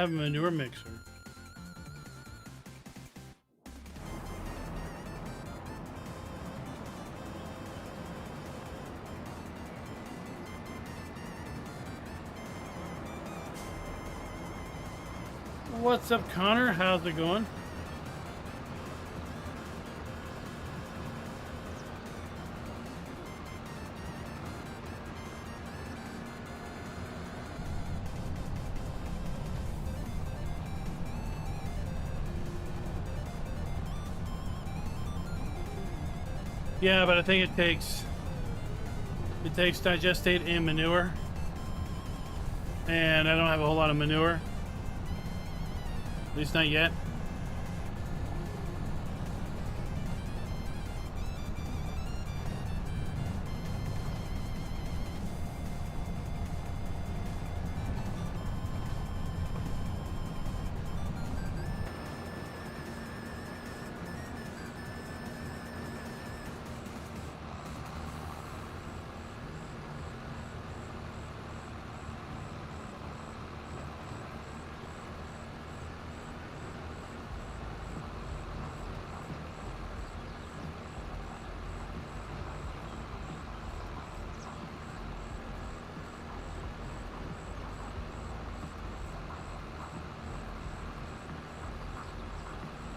have a manure mixer. What's up, Connor? How's it going? Yeah, but I think it takes digestate and manure, and I don't have a whole lot of manure. At least not yet.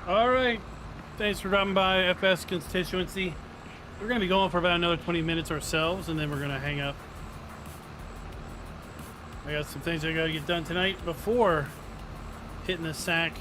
All right, thanks for dropping by FS constituency. We're gonna be going for about another 20 minutes ourselves, and then we're gonna hang up. I got some things I gotta get done tonight before hitting the sack.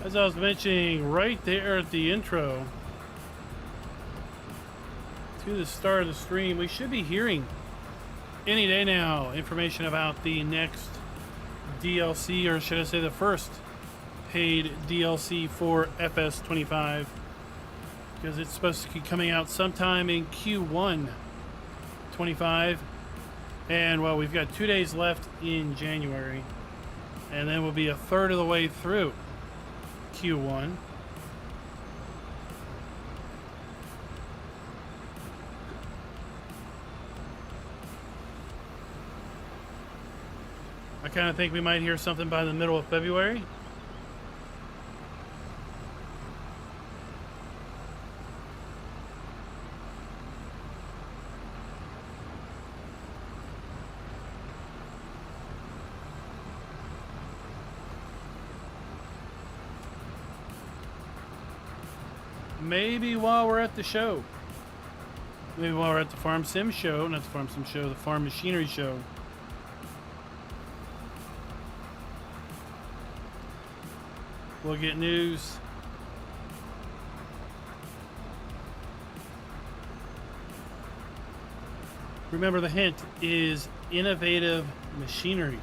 As I was mentioning right there at the intro to the start of the stream, we should be hearing any day now information about the next DLC, or should I say the first paid DLC for FS25, because it's supposed to be coming out sometime in Q1 25, and well, we've got 2 days left in January, and then we'll be a third of the way through Q1. I kind of think we might hear something by the middle of February. Maybe while we're at the show. Maybe while we're at the Farm Sim show, not the Farm Sim show, the Farm Machinery show. We'll get news. Remember, the hint is innovative machinery.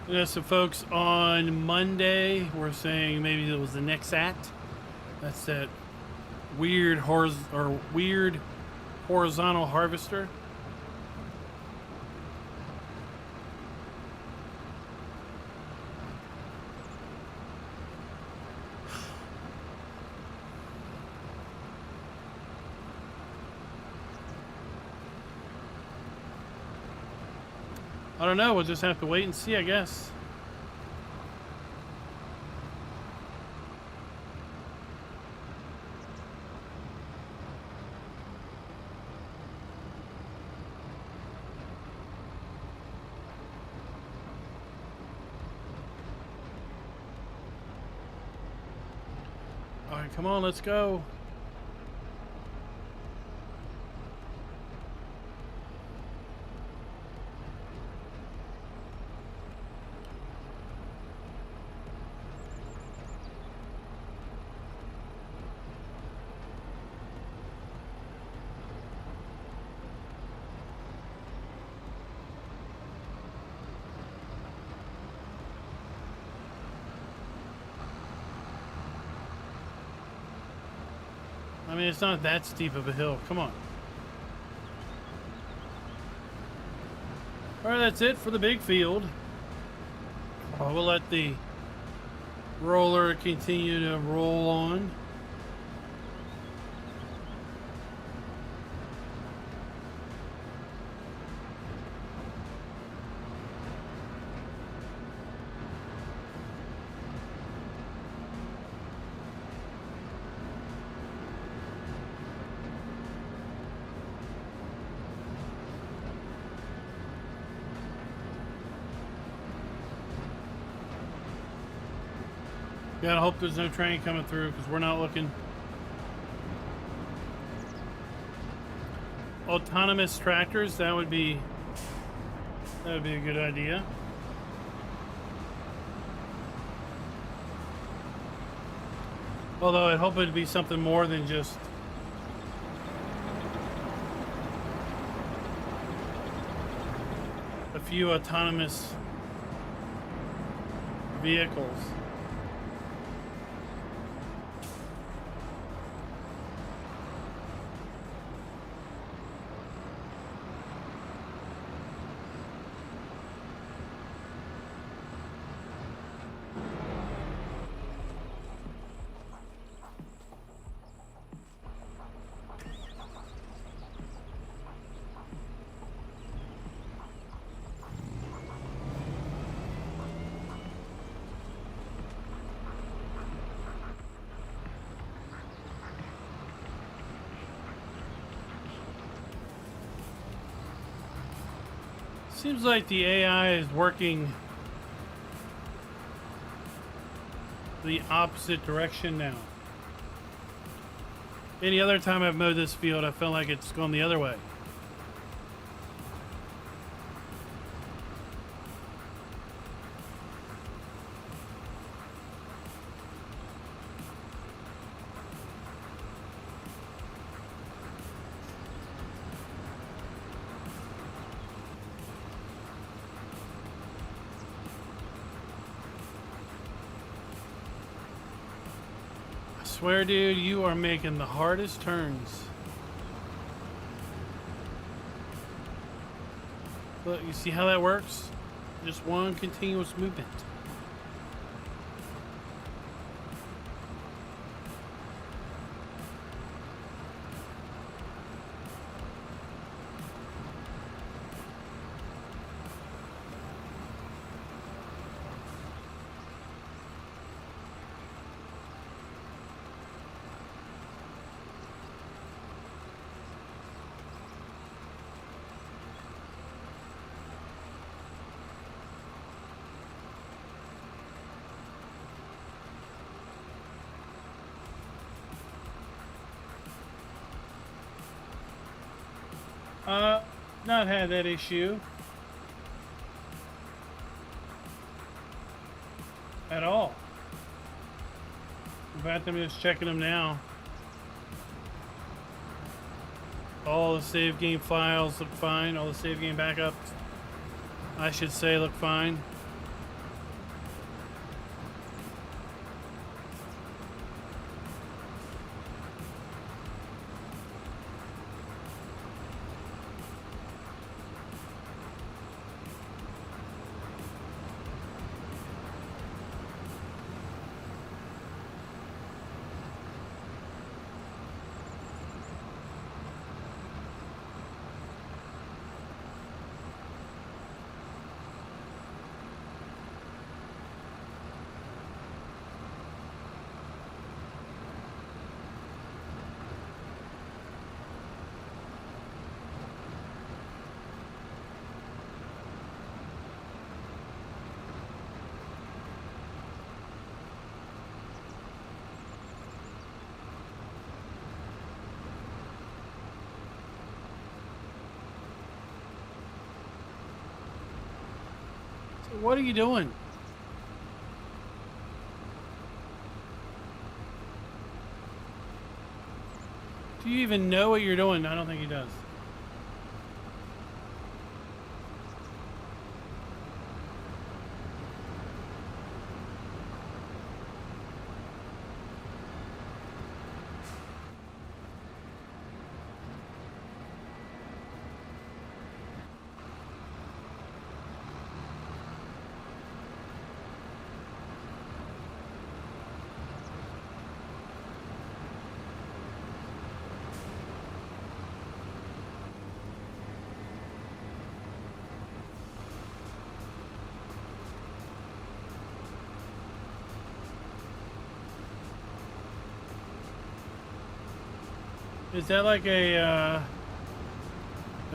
You know, some folks on Monday were saying maybe it was the Nexat. That's that weird horizontal harvester. I don't know, we'll just have to wait and see, I guess. All right, come on, let's go. I mean, it's not that steep of a hill. Come on. All right, that's it for the big field. We'll let the roller continue to roll on. Gotta hope there's no train coming through because we're not looking. Autonomous tractors, that would be a good idea. Although I'd hope it'd be something more than just a few autonomous vehicles. Seems like the AI is working the opposite direction now. Any other time I've mowed this field, I felt like it's gone the other way. I swear, dude, you are making the hardest turns. Look, you see how that works? Just one continuous movement. Not had that issue at all. In fact, I'm just checking them now. All the save game files look fine. All the save game backups, I should say, look fine. What are you doing? Do you even know what you're doing? I don't think he does. Is that like a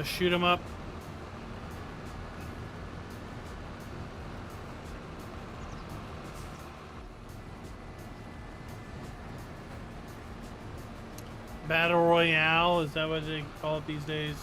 shoot 'em up? Battle Royale, is that what they call it these days?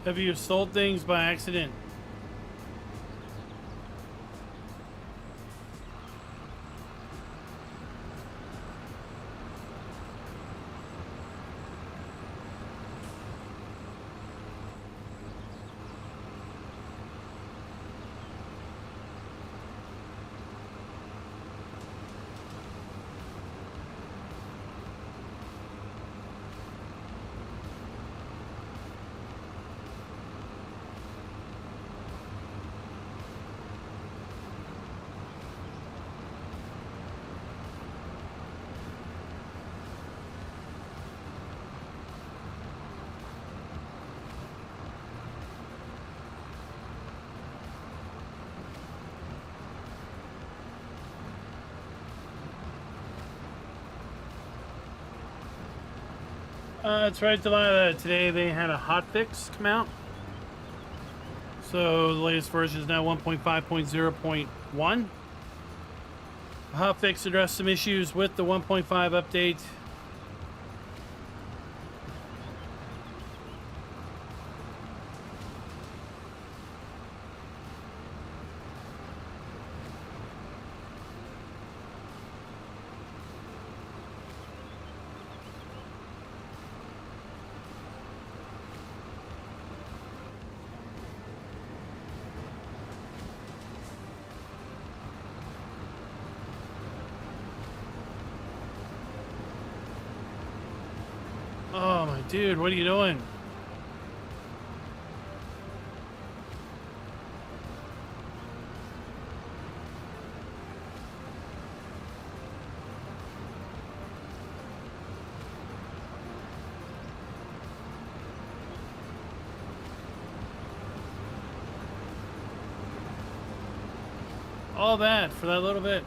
Have you sold things by accident? That's right, Delilah. Today they had a hotfix come out. So the latest version is now 1.5.0.1. The hotfix addressed some issues with the 1.5 update. Oh my dude, what are you doing? All that for that little bit.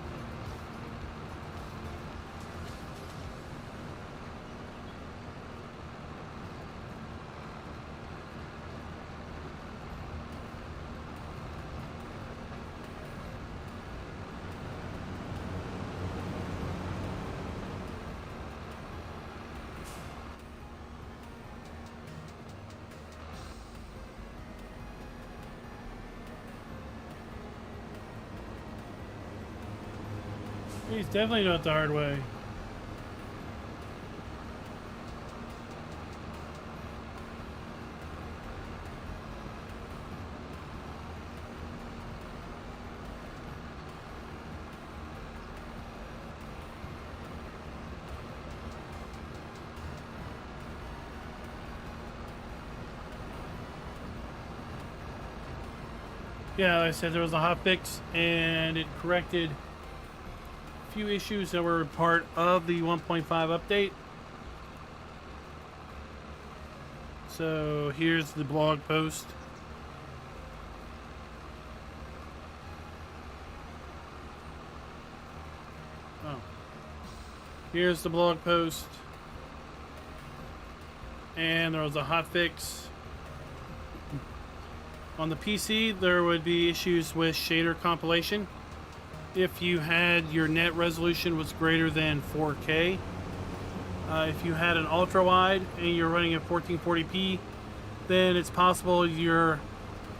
He's definitely not the hard way. Yeah, like I said, there was a hotfix and it corrected few issues that were part of the 1.5 update. So here's the blog post. Oh. Here's the blog post. And there was a hotfix. On the PC, there would be issues with shader compilation. If you had your net resolution was greater than 4K, if you had an ultra wide and you're running at 1440p, then it's possible your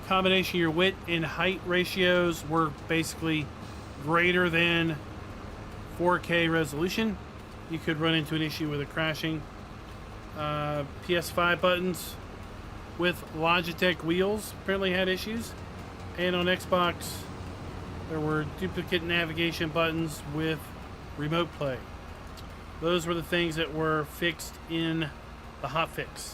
combination, your width and height ratios were basically greater than 4K resolution. You could run into an issue with it crashing. PS5 buttons with Logitech wheels apparently had issues, and on Xbox there were duplicate navigation buttons with remote play. Those were the things that were fixed in the hotfix.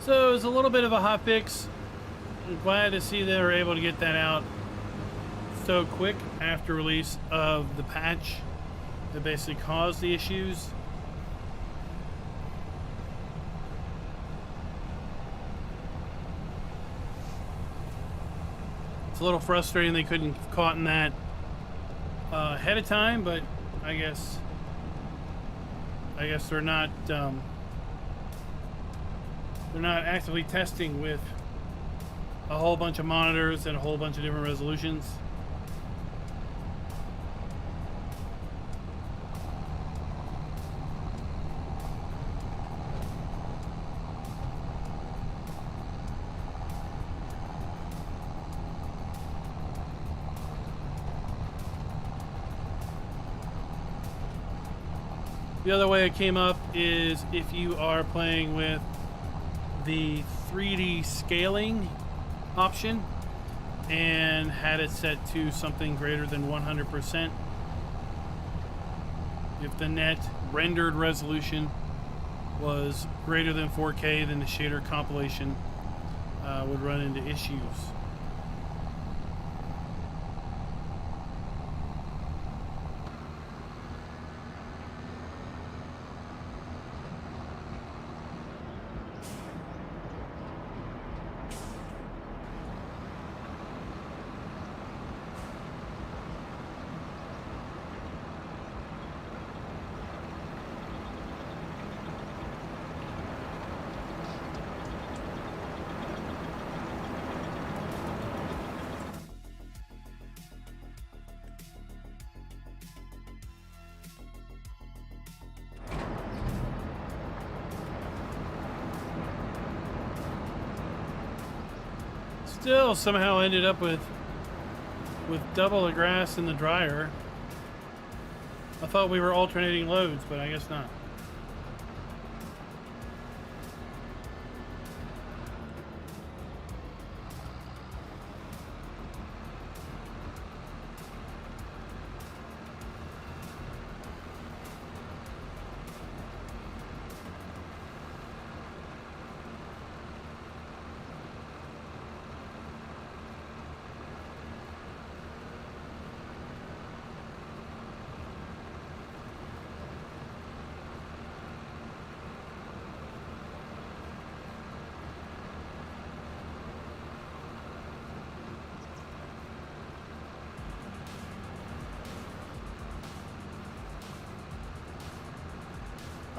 So it was a little bit of a hot fix. I'm glad to see they were able to get that out so quick after release of the patch that basically caused the issues. It's a little frustrating they couldn't have caught in that ahead of time, but I guess they're not actively testing with a whole bunch of monitors and a whole bunch of different resolutions. The other way it came up is if you are playing with the 3D scaling option and had it set to something greater than 100%. If the net rendered resolution was greater than 4K, then the shader compilation would run into issues. Still somehow ended up with double the grass in the dryer. I thought we were alternating loads, but I guess not.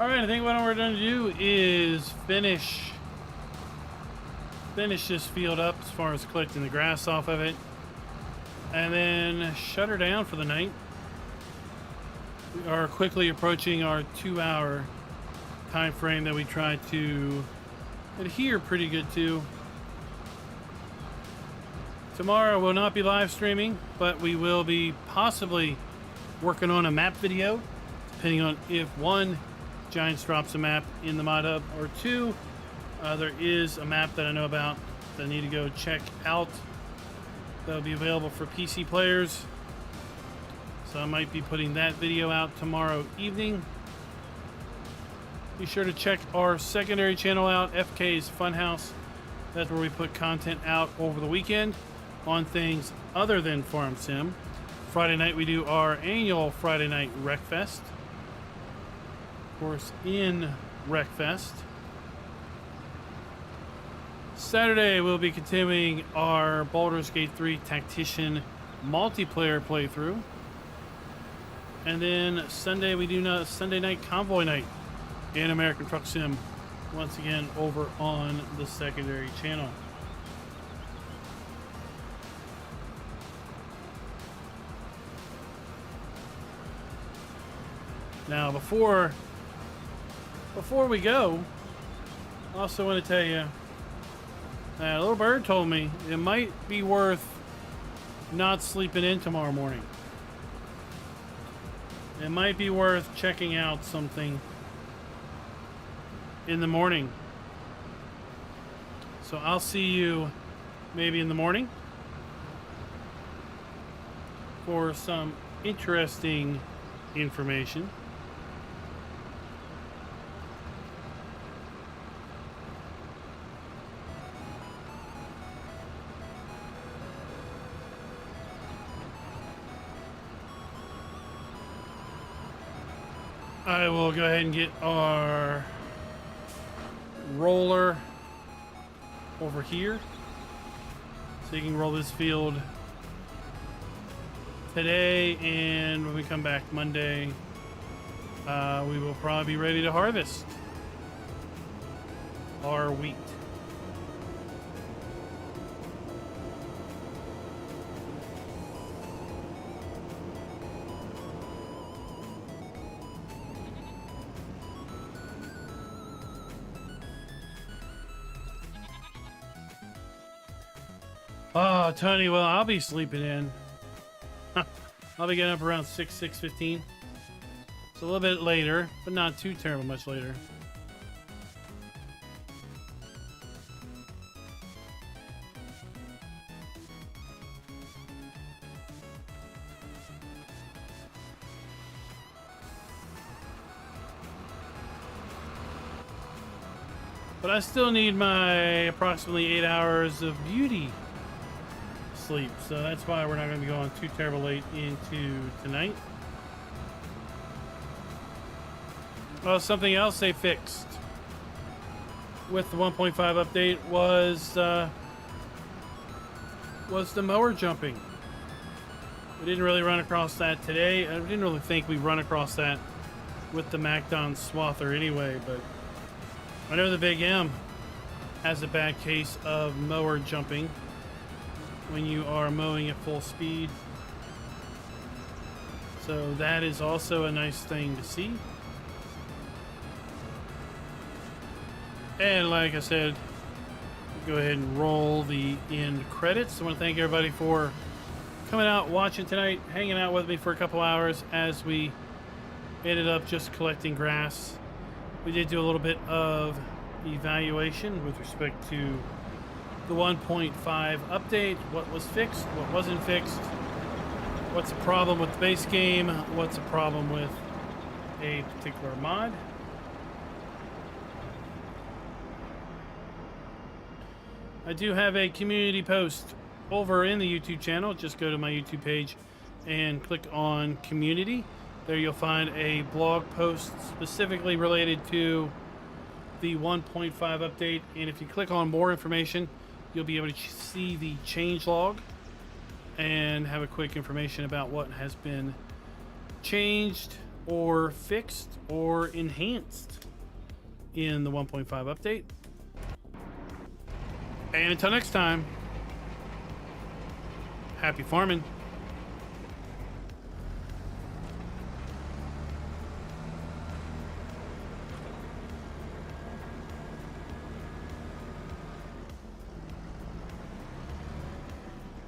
Alright, I think what we're going to do is finish this field up as far as collecting the grass off of it, and then shut her down for the night. We are quickly approaching our 2-hour time frame that we try to adhere pretty good to. Tomorrow will not be live streaming, but we will be possibly working on a map video, depending on if one, Giants drops a map in the mod hub, or two, there is a map that I know about that I need to go check out that will be available for PC players. So I might be putting that video out tomorrow evening. Be sure to check our secondary channel out, FK's Funhouse. That's where we put content out over the weekend on things other than Farm Sim. Friday night we do our annual Friday night Wreckfest. Of course, in Wreckfest. Saturday we'll be continuing our Baldur's Gate 3 Tactician multiplayer playthrough. And then Sunday we do Sunday night Convoy night in American Truck Sim, once again over on the secondary channel. Now before we go, I also want to tell you that a little bird told me it might be worth not sleeping in tomorrow morning. It might be worth checking out something in the morning. So I'll see you maybe in the morning for some interesting information. I will go ahead and get our roller over here so you can roll this field today, and when we come back Monday, we will probably be ready to harvest our wheat. Oh, Tony, well, I'll be sleeping in. I'll be getting up around 6:15. It's a little bit later, but not too terrible much later. But I still need my approximately 8 hours of beauty sleep, so that's why we're not going to be going too terrible late into tonight. Well, something else they fixed with the 1.5 update was the mower jumping. We didn't really run across that today. I didn't really think we'd run across that with the MacDon Swather anyway, but I know the Big M has a bad case of mower jumping when you are mowing at full speed. So that is also a nice thing to see. And like I said, go ahead and roll the end credits. I want to thank everybody for coming out, watching tonight, hanging out with me for a couple hours as we ended up just collecting grass. We did do a little bit of evaluation with respect to the 1.5 update, what was fixed, what wasn't fixed, what's a problem with the base game, what's a problem with a particular mod. I do have a community post over in the YouTube channel. Just go to my YouTube page and click on community. There you'll find a blog post specifically related to the 1.5 update, and if you click on more information, you'll be able to see the change log and have a quick information about what has been changed or fixed or enhanced in the 1.5 update. And until next time, happy farming.